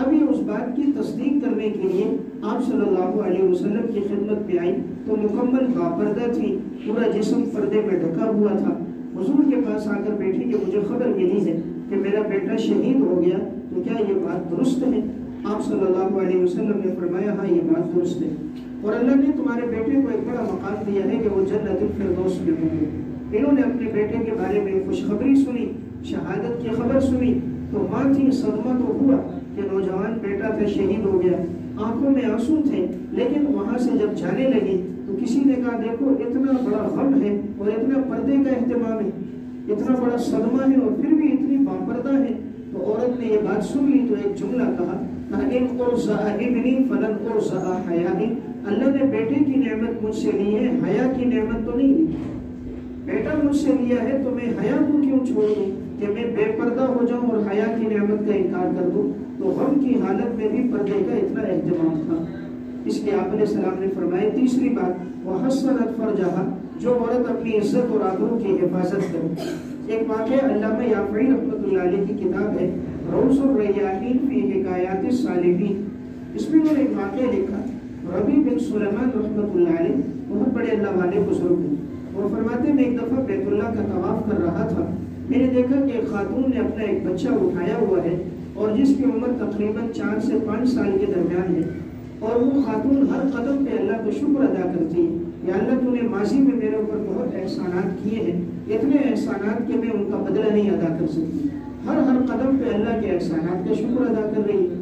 ابھی اس بات کی تصدیق کرنے کے لیے آپ صلی اللہ علیہ وسلم کی خدمت میں آئی تو مکمل باپردہ تھی، پورا جسم پردے میں ڈھکا ہوا تھا۔ حضور کے پاس آ کر بیٹھی کہ مجھے خبر ملی ہے کہ میرا بیٹا شہید ہو گیا، تو کیا یہ بات درست ہے؟ آپ صلی اللہ علیہ وسلم نے فرمایا ہاں یہ بات درست ہے، اور اللہ نے تمہارے بیٹے کو ایک بڑا مقام دیا ہے کہ وہ جنت الفردوس میں ہوں گے۔ انہوں نے اپنے بیٹے کے بارے میں خوشخبری سنی، شہادت کی خبر سنی تو ماں تھی، صدمہ تو ہوا کہ نوجوان بیٹا تھا شہید ہو گیا، آنکھوں میں آنسو تھے، لیکن وہاں سے جب جانے لگی تو کسی نے کہا دیکھو اتنا بڑا غم ہے اور اتنا پردے کا اہتمام ہے، اتنا بڑا صدمہ ہے اور پھر بھی اتنی باپردہ ہے۔ تو عورت نے یہ بات سن لی تو ایک جملہ کہا ان ارزا ابنی فلن ارزا حیاء، اللہ نے بیٹے کی نعمت مجھ سے لی ہے، حیا کی نعمت تو نہیں لی۔ بیٹا مجھ سے لیا ہے تو میں حیا کو کیوں چھوڑ دوں کہ میں بے پردہ ہو جاؤں اور حیا کی نعمت کا انکار کر دوں؟ تو غم کی حالت میں بھی پردے کا اتنا اہتمام تھا۔ اس لیے آپ علیہ السلام نے فرمایا تیسری بات وحسنت فرجہا، جو عورت اپنی عزت اور آبرو کی حفاظت کرے۔ ایک واقعہ علامہ یافعی رحمۃ اللہ علیہ کی کتاب ہے روض الریاحین فی حکایات الصالحین، اس میں انہوں نے ایک واقعہ لکھا۔ ربیع بن سلیمان رحمۃ اللہ علیہ بہت بڑے اللہ والے بزرگ ہیں، وہ فرماتے میں ایک دفعہ بیت اللہ کا طواف کر رہا تھا، میں نے دیکھا کہ ایک خاتون نے اپنا ایک بچہ اٹھایا ہوا ہے اور جس کی عمر تقریباً 4 سے 5 سال کے درمیان ہے، اور وہ خاتون ہر قدم پہ اللہ کا شکر ادا کرتی ہے، یا اللہ تو نے ماضی میں میرے اوپر بہت احسانات کیے ہیں، اتنے احسانات کہ میں ان کا بدلہ نہیں ادا کر سکتی، ہر قدم پہ اللہ کے احسانات کا شکر ادا کر رہی ہے۔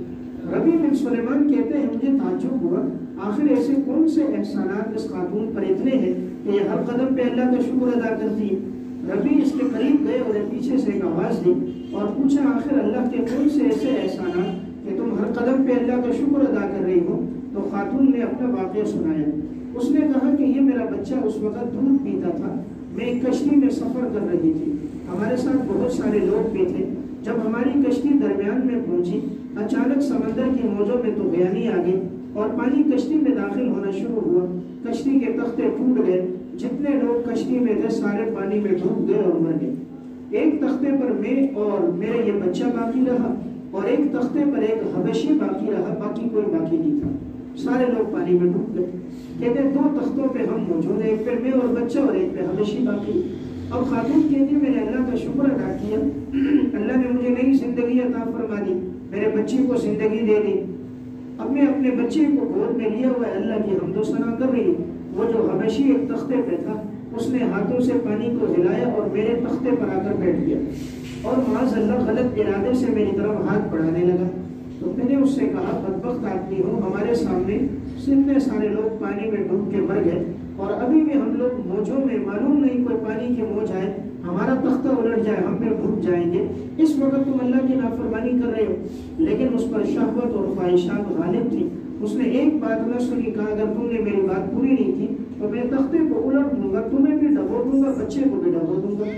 ربیع بن سلیمان کہتے ہیں مجھے تعجب ہوا، آخر ایسے کون سے احسانات اس خاتون پر اتنے ہیں کہ یہ ہر قدم پہ اللہ کا شکر ادا کرتی ہے؟ ربیع اس کے قریب گئے اور پیچھے سے ایک آواز دی اور پوچھا آخر اللہ کے کون سے ایسے احسانات کہ تم ہر قدم پہ اللہ کا شکر ادا کر رہی ہو؟ تو خاتون نے اپنا واقعہ سنایا، اس نے کہا کہ یہ میرا بچہ اس وقت دودھ پیتا تھا، میں ایک کشتی میں سفر کر رہی تھی، ہمارے ساتھ بہت سارے لوگ بھی تھے، جب ہماری کشتی درمیان میں پہنچی اچانک سمندر کی موجوں میں طغیانی آ گئی اور پانی کشتی میں داخل ہونا شروع ہوا، کشتی کے تختے ٹوٹ گئے، جتنے لوگ کشتی میں تھے سارے پانی میں ڈوب گئے اور مر گئے۔ ایک تختے پر میں اور میرا یہ بچہ باقی رہا اور ایک تختے پر ایک حبشی باقی رہا، باقی کوئی باقی نہیں تھا، سارے لوگ پانی میں ڈوب گئے۔ کہتے ہیں 2 تختوں پہ ہم موجود ہیں، ایک پہ میں اور بچہ اور ایک پہ حبشی باقی۔ اب خاتون کہتی میں نے اللہ کا شکر ادا کیا، اللہ نے مجھے نئی زندگی عطا فرما دی، میرے بچے کو زندگی دے دی، اب میں اپنے بچے کو گود میں لیا ہوا اللہ کی حمد و ثنا کر رہی ہوں۔ وہ جو حبشی ایک تختے پہ تھا اس نے ہاتھوں سے پانی کو ہلایا اور میرے تختے پر آ کر بیٹھ گیا اور معاذ اللہ غلط ارادے سے میری طرف ہاتھ بڑھانے لگا۔ تو میں نے اس سے کہا بدبخت آدمی ہو، ہمارے سامنے اتنے سارے لوگ پانی میں ڈوب کے مر گئے اور ابھی بھی ہم لوگ موجوں میں، معلوم نہیں کوئی پانی کی موج آئے ہمارا تختہ الٹ جائے، ہم پہ ڈوب جائیں گے، اس وقت تم اللہ کی نافرمانی کر رہے ہو۔ لیکن اس پر شہوت اور خواہشات غالب تھی، اس نے ایک بات نہ سنی، کہا اگر تم نے میری بات پوری نہیں کی تو میں تختے کو الٹ دوں گا، تمہیں بھی ڈبو دوں گا، بچے کو بھی ڈبو دوں گا۔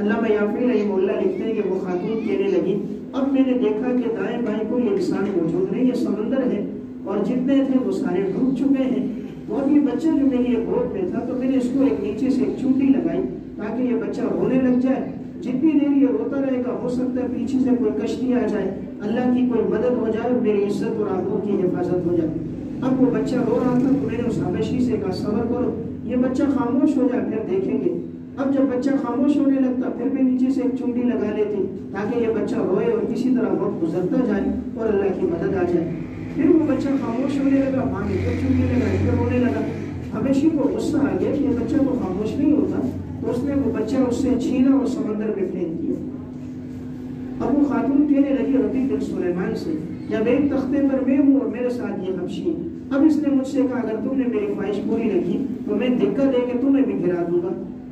علامہ یافعی رحمہ اللہ لکھتے ہیں کہ وہ خاتون کہنے لگی اب میں نے دیکھا کہ دائیں بائیں کوئی انسان موجود نہیں، یہ سمندر ہے اور جتنے تھے وہ سارے ڈوب چکے ہیں، اور یہ بچہ جو میری گود میں تھا تو میں نے اس کو ایک نیچے سے ایک چونٹی لگائی تاکہ یہ بچہ رونے لگ جائے، جتنی دیر یہ روتا رہے گا ہو سکتا ہے پیچھے سے کوئی کشتی آ جائے، اللہ کی کوئی مدد ہو جائے اور میری عزت اور آبرو کی حفاظت ہو جائے۔ اب وہ بچہ رو رہا تھا تو میں نے اس حبشی سے کہا صبر کرو، یہ بچہ خاموش ہو جائے پھر دیکھیں گے۔ اب جب بچہ خاموش ہونے لگتا پھر میں نیچے سے ایک چونٹی لگا لیتی تاکہ یہ بچہ روئے اور کسی طرح وقت گزرتا جائے اور اللہ کی مدد آ جائے۔ پھر وہ بچہ خاموش ہونے لگا، ماں نے پھر چونٹی لگائی، پھر رونے لگا۔ حبشی کو غصہ آ گیا کہ یہ بچہ تو خاموش نہیں ہوتا، تو اس نے وہ بچہ اس سے چھینا اور سمندر میں پھینک دیا۔ اب وہ خاتون کہنے لگی ربیع بن سلیمان سے جب ایک تختے پر میں ہوں اور میرے ساتھ یہ حبشی، اب اس نے مجھ سے کہا اگر تم نے میری خواہش پوری نہ کی تو میں دھکا دے کے تمہیں بھی گرا دوں گا۔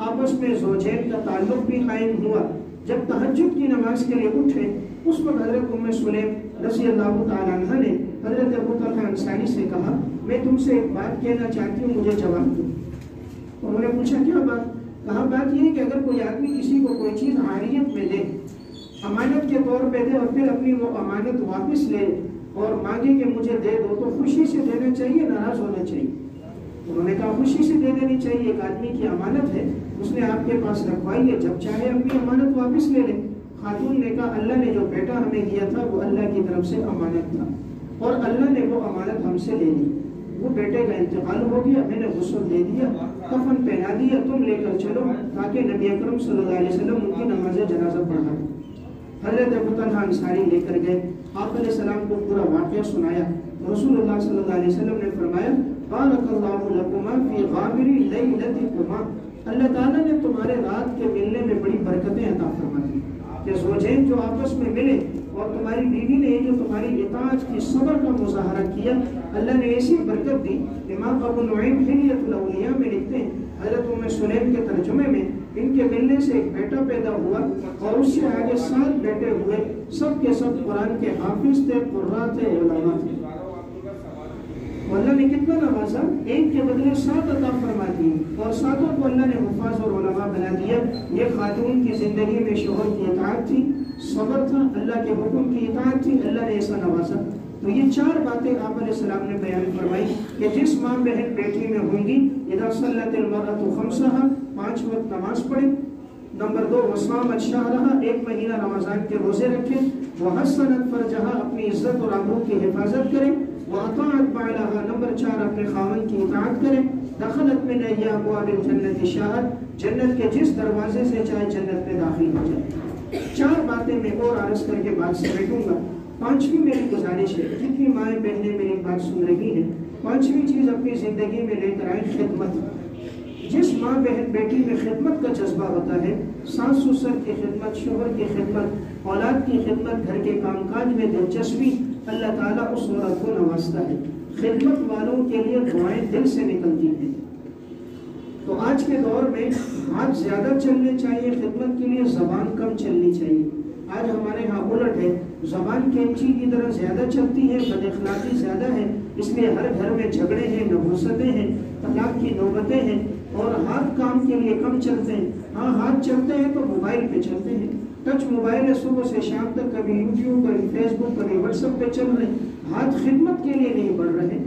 آپس میں زوجین کا تعلق بھی قائم ہوا۔ جب تہجد کی نماز کے لیے اٹھے اس وقت حضرت ام سلیم رضی اللہ تعالیٰ عنہ نے حضرت ابو طلحہ انصاری سے کہا میں تم سے ایک بات کہنا چاہتی ہوں، مجھے جواب دو۔ انہوں نے پوچھا کیا بات؟ کہا بات یہ کہ اگر کوئی آدمی کسی کو کوئی چیز عاریت میں دے، امانت کے طور پہ دے اور پھر اپنی وہ امانت واپس لے اور مانگے کہ مجھے دے دو، تو خوشی سے دینا چاہیے ناراض ہونا چاہیے؟ انہوں نے کہا خوشی سے دے دینی چاہیے، ایک آدمی کی امانت ہے اس نے آپ کے پاس رکھوائی ہے، جب چاہے اپنی امانت واپس لے لے۔ خاتون نے کہا اللہ نے جو بیٹا ہمیں دیا تھا وہ اللہ کی طرف سے امانت تھا اور اللہ نے وہ امانت ہم سے لے لی، وہ بیٹے کا انتقال ہو گیا، میں نے غسل دے دیا، کفن پہنا دیا، تم لے کر چلو تاکہ نبی اکرم صلی اللہ علیہ وسلم ان کی نماز جنازہ پڑھا۔ حضرت ابو طلحہ انصاری لے کر گئے، آپ علیہ السلام کو پورا واقعہ سنایا۔ رسول اللہ صلی اللہ علیہ وسلم نے فرمایا بارک اللہ لکما فی غابر لیلتکما، اللہ تعالیٰ نے تمہارے رات کے ملنے میں بڑی برکتیں عطا فرما دی کہ زوجین جو آپس میں ملے اور تمہاری بیوی نے جو تمہاری اطاعت کی صبر کا مظاہرہ کیا، اللہ نے ایسی برکت دی۔ امام ابو نعیم حلیۃ الاولیاء میں لکھتے ہیں حضرت ام سلیم کے ترجمے میں ان کے ملنے سے ایک بیٹا پیدا ہوا اور اس سے آگے 7 بیٹے ہوئے، سب کے سب قرآن کے حافظ تھے، قراء تھے، علماء تھے۔ اللہ نے کتنا نوازا، ایک کے بدلے 7 عطا فرما دی اور 7 کو اللہ نے حفاظ اور علماء بنا دیا۔ یہ خاتون کی زندگی میں شوہر کی اطاعت تھی، صبر تھا، اللہ کے حکم کی اطاعت تھی، اللہ نے ایسا نوازا۔ تو یہ 4 باتیں آپ علیہ السلام نے بیان فرمائی کہ جس ماں بہن بیٹی میں ہوں گی، اذا صلت المرأة خمسها، 5 وقت نماز پڑھے۔ نمبر 2 وصامت شہرها، 1 مہینہ رمضان کے روزے رکھے، وحسنت فرجها، اپنی عزت اور آبرو کی حفاظت کرے، وَأَطَاعَتْ بَعْلَهَا، نمبر 4 اپنے خاوند کی اطاعت کرے، دخلت من أَيِّ أَبْوَابِ الْجَنَّةِ شَاءَتْ، جنت کے جس دروازے سے چاہے جنت میں داخل ہو جائے۔ 4 باتیں میں اور عرض کر کے بات سمیٹوں گا۔ 5ویں میری گزارش ہے، جتنی مائیں بہنیں میری بات سن رہی ہیں، 5ویں چیز اپنی زندگی میں لے کر آئیں خدمت۔ جس ماں بہن بیٹی میں خدمت کا جذبہ ہوتا ہے، ساس سسر کی خدمت، شوہر کی خدمت، اولاد کی خدمت، گھر کے کام کاج میں دلچسپی، اللہ تعالیٰ اس عورت کو نوازتا ہے۔ خدمت والوں کے لیے دعائیں دل سے نکلتی ہیں۔ تو آج کے دور میں ہاتھ زیادہ چلنے چاہیے خدمت کے لیے، زبان کم چلنی چاہیے۔ آج ہمارے ہاں الٹ ہے، زبان کینچی کی طرح زیادہ چلتی ہے، بد اخلاقی زیادہ ہے، اس لیے ہر گھر میں جھگڑے ہیں، نحوستیں ہیں، طلاق کی نوبتیں ہیں، اور ہاتھ کام کے لیے کم چلتے ہیں۔ ہاں ہاتھ چلتے ہیں تو موبائل پہ چلتے ہیں، ٹچ موبائل ہے، صبح سے شام تک کبھی یوٹیوب، کبھی فیس بک، کبھی واٹس ایپ پہ چل رہے ہیں، ہاتھ خدمت کے لیے نہیں بڑھ رہے۔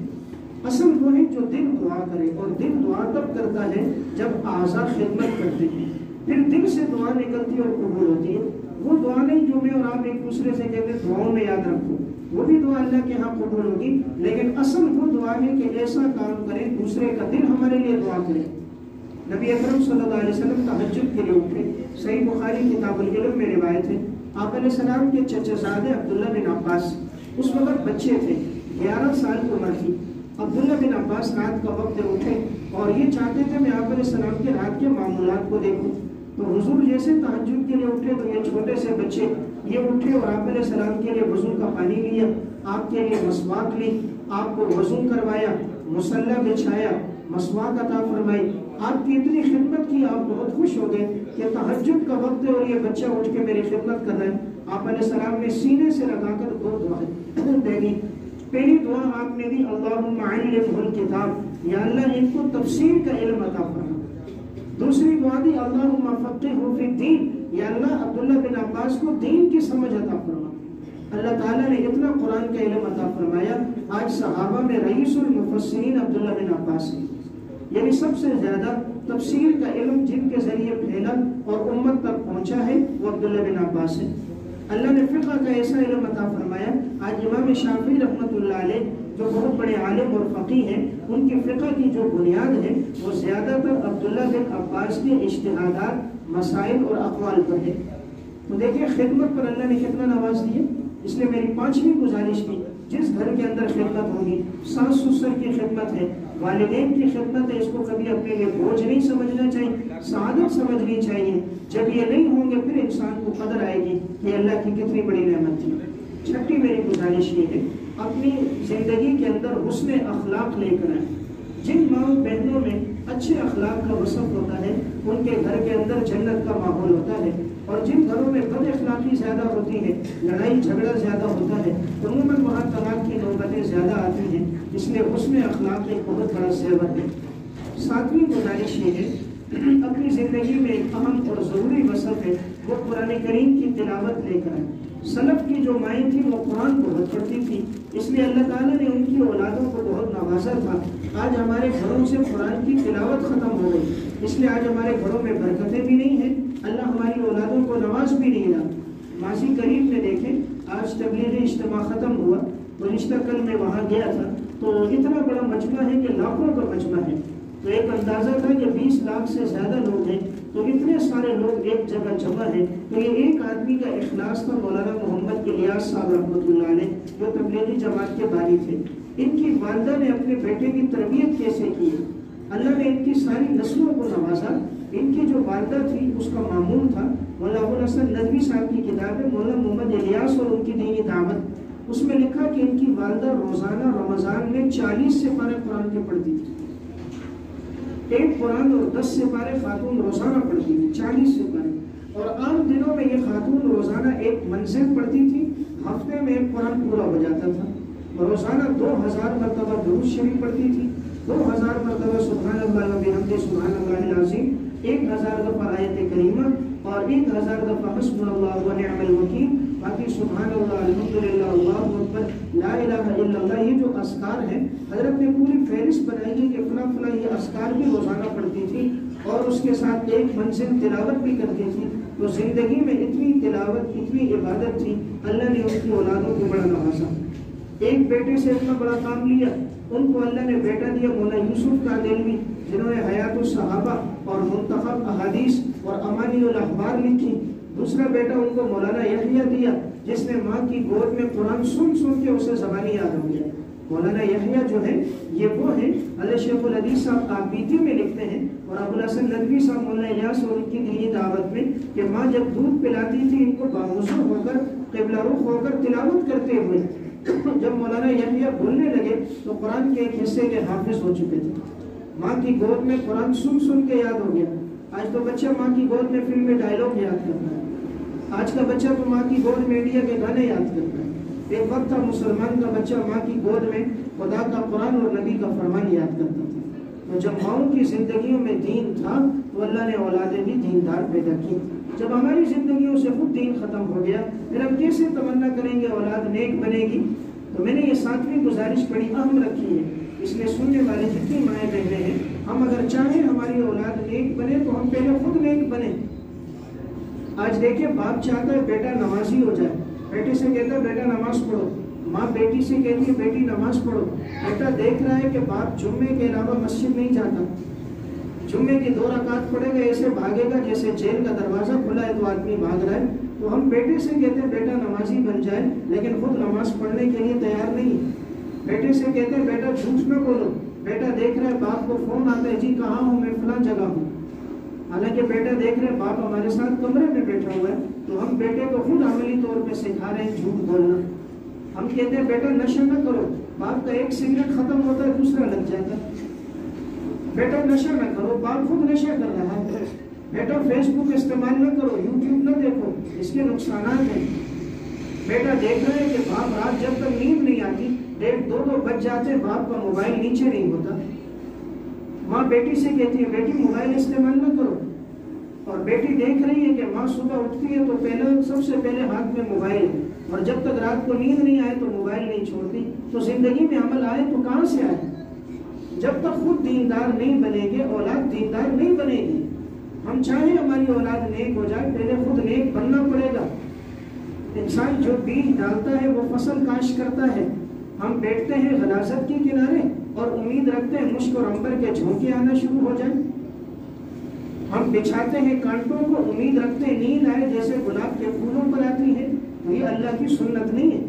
اصل وہ ہے جو دل دعا کرے، اور دل دعا تب کرتا ہے جب اعضاء خدمت کرتے ہیں، پھر دل سے دعا نکلتی ہے اور قبول ہوتی ہے۔ وہ دعا نہیں جو میں اور آپ ایک دوسرے سے کہتے ہیں دعاؤں میں یاد رکھو، وہ بھی دعا اللہ کے ہاں قبول ہوگی، لیکن اصل وہ دعا ہے کہ ایسا کام کریں دوسرے کا دل ہمارے لیے دعا کرے۔ نبی اکرم صلی اللہ علیہ وسلم تہجد کے لیے اٹھے، صحیح بخاری کتاب العلم میں روایت ہے، آپ علیہ السلام کے چچا زادے عبداللہ بن عباس اس وقت بچے تھے، 11 سال کی عمر تھی۔ عبداللہ بن عباس رات کا وقت اٹھے اور یہ چاہتے تھے میں آپ علیہ السلام کے رات کے معمولات کو دیکھوں۔ تو حضور جیسے تہجد کے لیے اٹھے تو یہ چھوٹے سے بچے یہ اٹھے اور آپ علیہ السلام کے لیے وضو کا پانی لیا، آپ کے لیے مسواک لی، آپ کو وضو کروایا، مصلی بچھایا، مسواک عطا فرمائی، آپ کی اتنی خدمت کی، آپ بہت خوش ہو گئے کہ تہجد کا وقت ہے اور یہ بچہ اٹھ کے میری خدمت کر رہا ہے۔ آپ علیہ السلام نے سینے سے لگا کر 2 دعائیں دے دی۔ پہلی دعا آپ نے دی اللہم علمہ الکتاب، یا اللہ ان کو تفسیر کا علم عطا فرما۔ دوسری دعا دی اللہم فقہہ فی الدین، یا اللہ عبداللہ بن عباس کو دین کی سمجھ عطا فرما۔ اللہ تعالیٰ نے اتنا قرآن کا علم عطا فرمایا، آج صحابہ میں رئیس المفسرین عبداللہ بن عباس ہے، یعنی سب سے زیادہ تفسیر کا علم جن کے ذریعے پھیلا اور امت تک پہنچا ہے وہ عبداللہ بن عباس ہے۔ اللہ نے فقہ کا ایسا علم عطا فرمایا، آج امام شافعی رحمۃ اللہ علیہ جو بہت بڑے عالم اور فقیہ ہیں، ان کی فقہ کی جو بنیاد ہے وہ زیادہ تر عبداللہ بن عباس کے اجتہادات، مسائل اور اقوال پر ہے۔ تو دیکھیں خدمت پر اللہ نے کتنا نواز دیا۔ اس لیے میری 5ویں گزارش کی، جس گھر کے اندر خدمت ہوگی، ساس سسر کی خدمت ہے، والدین کی خدمت ہے، اس کو کبھی اپنے لیے بوجھ نہیں سمجھنا چاہیے، سعادت سمجھنی چاہیے۔ جب یہ نہیں ہوں گے پھر انسان کو قدر آئے گی کہ اللہ کی کتنی بڑی نعمت تھی۔ 6ٹھی میری گزارش یہ ہے، اپنی زندگی کے اندر حسن اخلاق لے کر آئیں۔ جن ماں بہنوں میں اچھے اخلاق کا وصف ہوتا ہے، ان کے گھر کے اندر جنت کا ماحول ہوتا ہے۔ اور جن گھروں میں بد اخلاقی زیادہ ہوتی ہے، لڑائی جھگڑا زیادہ ہوتا ہے، عموماً وہاں طلاق کی نوبتیں زیادہ آتی ہیں۔ اس لیے حسن اخلاق ایک بہت بڑا زیور ہے۔ ساتویں گزارش یہ ہے، اپنی زندگی میں ایک اہم اور ضروری وصف ہے، وہ قرآن کریم کی تلاوت لے کر آئے۔ سلف کی جو مائیں تھیں وہ قرآن بہت پڑھتی تھی، اس لیے اللہ تعالیٰ نے ان کی اولادوں کو بہت نوازا تھا۔ آج ہمارے گھروں سے قرآن کی تلاوت ختم ہو گئی، اس لیے آج ہمارے گھروں میں برکتیں بھی نہیں ہیں، اللہ ہماری اولادوں کو نواز بھی نہیں رہا۔ ماضی قریب میں دیکھیں، آج تبلیغی اجتماع ختم ہوا، گزشتہ کل میں وہاں گیا تھا، تو اتنا بڑا مجمع ہے کہ لاکھوں کا مجمع ہے، تو ایک اندازہ تھا کہ 20 لاکھ سے زیادہ لوگ ہیں، تو اتنے سارے لوگ ایک جگہ جمع ہیں۔ تو یہ ایک آدمی کا اخلاص تھا، مولانا محمد الیاس صاحب رحمۃ اللہ علیہ، جو تبلیغی جماعت کے بانی تھے۔ ان کی والدہ نے اپنے بیٹے کی تربیت کیسے کی، اللہ نے ان کی ساری نسلوں کو نوازا۔ ان کی جو والدہ تھی اس کا مامون تھا مولانا ابو الحسن ندوی صاحب کی کتاب ہے مولانا محمد الیاس اور ان کی دینی دعوت، اس میں لکھا کہ ان کی والدہ روزانہ رمضان میں 40 سپارے قرآن کے پڑھتی تھی، ایک قرآن اور 10 سپارے خاتون روزانہ پڑھتی تھی، 40 سپارے۔ اور عام دنوں میں یہ خاتون روزانہ ایک منزل پڑھتی تھی، ہفتے میں ایک قرآن پورا ہو جاتا تھا۔ روزانہ 2000 مرتبہ درود شریف پڑھتی تھی، 2000 مرتبہ سبحان اللہ و بحمدہ سبحان اللہ العظیم، 1000 دفعہ آیت کریمہ اور 1000 دفعہ حسبنا اللہ و نعم الوکیل، باقی سبحان اللہ الحمدللہ اللہ اکبر لا الہ الا اللہ۔ یہ جو اذکار ہیں حضرت نے پوری فہرست بنائی ہے کہ فلاں فلاں یہ اذکار بھی روزانہ پڑھتی تھی اور اس کے ساتھ ایک منزل تلاوت بھی کرتی تھی۔ تو زندگی میں اتنی تلاوت، اتنی عبادت تھی، اللہ نے ان کی اولادوں کو بڑا نوازا۔ ایک بیٹے سے اتنا بڑا کام لیا، ان کو اللہ نے بیٹا دیا مولانا یوسف کاندھلوی، جنہوں نے حیات الصحابہ اور منتخب احادیث اور امانی الاخبار لکھی۔ دوسرا بیٹا ان کو مولانا یحییٰ دیا، جس نے ماں کی گود میں قرآن سن سن کے اسے زبانی یاد ہو گیا۔ مولانا یحییٰ جو ہے یہ وہ ہیں، اللہ شیخ الحدیث صاحب آبیتی میں لکھتے ہیں اور ابو الحسن ندوی صاحب مولانا الیاس اور ان کی دینی دعوت میں کہ ماں جب دودھ پلاتی تھی ان کو باوضو ہو کر قبلہ رخ ہو کر تلاوت کرتے ہوئے، جب مولانا یحییٰ بولنے لگے تو قرآن کے ایک حصے کے حافظ ہو چکے تھے۔ ماں کی گود میں قرآن سن سن کے یاد ہو گیا۔ آج تو بچہ ماں کی گود میں فلم میں ڈائلاگ یاد کرتا ہے، آج کا بچہ تو ماں کی گود میں انڈیا کے گانے یاد کرتا ہے۔ ایک وقت تھا مسلمان کا بچہ ماں کی گود میں خدا کا قرآن اور نبی کا فرمان یاد کرتا تھا۔ تو جب ماؤں کی زندگیوں میں دین تھا تو اللہ نے اولادیں بھی دیندار پیدا کی۔ جب ہماری زندگیوں سے خود دین ختم ہو گیا پھر ہم کیسے تمنا کریں گے اولاد نیک بنے گی؟ تو میں نے یہ 7ویں گزارش بڑی اہم رکھی ہے، اس لیے سننے والے جتنی مائیں بہنیں ہیں، ہم اگر چاہیں ہماری اولاد نیک بنے تو ہم پہلے خود نیک بنیں۔ آج دیکھیں باپ چاہتا ہے بیٹا نمازی ہو جائے، بیٹے سے کہتا ہے بیٹا نماز پڑھو، ماں بیٹی سے کہتی ہے بیٹی نماز پڑھو۔ بیٹا دیکھ رہا ہے کہ باپ جمعے کے علاوہ مسجد نہیں جاتا، جمعے کی 2 رکعت پڑھے گا ایسے بھاگے گا جیسے جیل کا دروازہ کھلا ہے تو آدمی بھاگ رہا ہے۔ تو ہم بیٹے سے کہتے ہیں بیٹا نمازی بن جائے، لیکن خود نماز پڑھنے کے لیے تیار نہیں۔ بیٹے سے کہتے ہیں بیٹا جھوٹ نہ بولو، بیٹا دیکھ رہا ہے باپ کو فون آتا ہے جی کہاں ہوں میں فلاں جگہ ہوں، حالانکہ بیٹا دیکھ رہے باپ ہمارے ساتھ کمرے میں بیٹھا ہوا ہے۔ تو ہم بیٹے کو خود عملی طور پہ سکھا رہے ہیں جھوٹ بولنا۔ ہم کہتے ہیں بیٹا نشہ نہ کرو، باپ کا ایک سگریٹ ختم ہوتا ہے دوسرا لگ جاتا ہے۔ بیٹا نشہ نہ کرو، باپ خود نشہ کر رہا ہے۔ بیٹا فیس بک استعمال نہ کرو، یوٹیوب نہ دیکھو، اس کے نقصانات ہیں۔ بیٹا دیکھ رہے ہیں کہ باپ رات جب تک نیند نہیں آتی 1:30-2 بج جاتے باپ کا موبائل نیچے نہیں ہوتا۔ ماں بیٹی سے کہتی ہے بیٹی موبائل استعمال نہ کرو، اور بیٹی دیکھ رہی ہے کہ ماں صبح اٹھتی ہے تو سب سے پہلے ہاتھ میں موبائل ہے، اور جب تک رات کو نیند نہیں آئے تو موبائل نہیں چھوڑتی۔ تو زندگی میں عمل آئے تو کہاں سے آئے؟ جب تک خود دیندار نہیں بنے گے اولاد دیندار نہیں بنے گی۔ ہم چاہیں ہماری اولاد نیک ہو جائے پہلے خود نیک بننا پڑے گا۔ انسان جو بیج ڈالتا ہے وہ فصل کاشت کرتا ہے۔ ہم بیٹھتے ہیں غلاظت کے کنارے اور امید رکھتے ہیں مشک اور عنبر کے جھونکے آنا شروع ہو جائیں۔ ہم بچھاتے ہیں کانٹوں کو، امید رکھتے ہیں نیند آئے جیسے گلاب کے پھولوں پر آتی ہے۔ یہ اللہ کی سنت نہیں ہے۔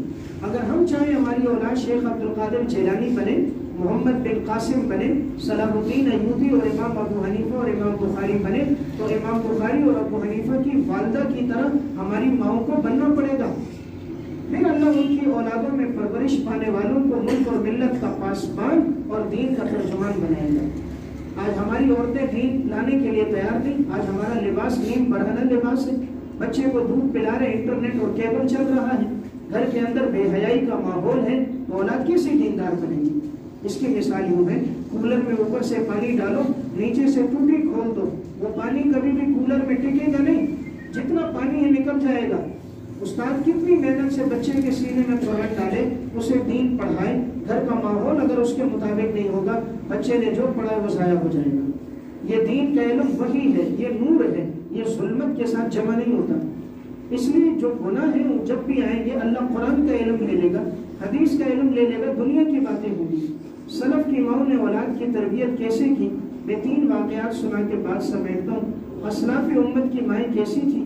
اگر ہم چاہیں ہماری اولاد شیخ عبد القادر جیلانی بنے، محمد بن قاسم بنے، صلاح الدین ایوبی اور امام ابو حنیفہ اور امام بخاری بنے، تو امام بخاری اور ابو حنیفہ کی والدہ کی طرح ہماری ماؤں کو بننا پڑے گا۔ پھر اللہ ان کی اولادوں میں پرورش پانے والوں کو ملک اور ملت کا پاسبان اور دین کا ترجمان بنائے گا۔ آج ہماری عورتیں دین لانے کے لیے تیار نہیں. آج ہمارا لباس نیم برہنہ لباس ہے. بچے کو دودھ پلا رہے, انٹرنیٹ اور کیبل چل رہا ہے, گھر کے اندر بے حیائی کا ماحول ہے, تو اولاد کیسے دیندار بنے گی؟ اس کی مثال یوں ہے, کولر میں اوپر سے پانی ڈالو, نیچے سے ٹوٹی کھول دو, وہ پانی کبھی بھی کولر میں ٹکے گا نہیں, جتنا پانی ہے نکل جائے گا. استاد کتنی محنت سے بچے کے سینے میں قرآن ڈالے, اسے دین پڑھائے, گھر کا ماحول اگر اس کے مطابق نہیں ہوگا, بچے نے جو پڑھا وہ ضائع ہو جائے گا. یہ دین کا علم وہی ہے, یہ نور ہے, یہ ظلمت کے ساتھ جمع نہیں ہوتا. اس لیے جو گناہ ہے وہ جب بھی آئیں گے, اللہ قرآن کا علم لے لے گا, حدیث کا علم لے لے گا, دنیا کی باتیں ہوگی. سلف کی ماؤں نے اولاد کی تربیت کیسے کی, میں 3 واقعات سنا کے بعد سمیٹتا ہوں. اسلاف امت کی مائیں کیسی تھی,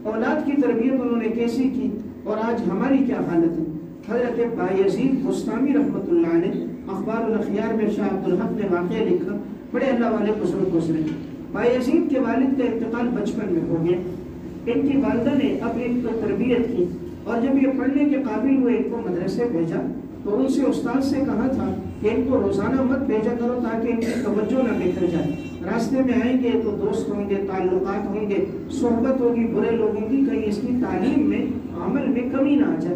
اولاد کی تربیت انہوں نے کیسی کی, اور آج ہماری کیا حالت ہے. حضرت بایزید بستامی رحمۃ اللہ علیہ اخبار الاخیار میں شاہ عبدالحق نے واقعہ لکھا, بڑے اللہ والے بزرگ گزرے. بایزید کے والد کا انتقال بچپن میں ہو گیا. ان کی والدہ نے اب ان کو تربیت کی, اور جب یہ پڑھنے کے قابل ہوئے ان کو مدرسے بھیجا, تو ان سے استاد سے کہا تھا کہ ان کو روزانہ مت بھیجا کرو تاکہ ان کی توجہ نہ بکھر جائے. راستے میں آئیں گے تو دوست ہوں گے, تعلقات ہوں گے, صحبت ہوگی برے لوگوں کی, کہیں اس کی تعلیم میں عمل میں کمی نہ آ جائے.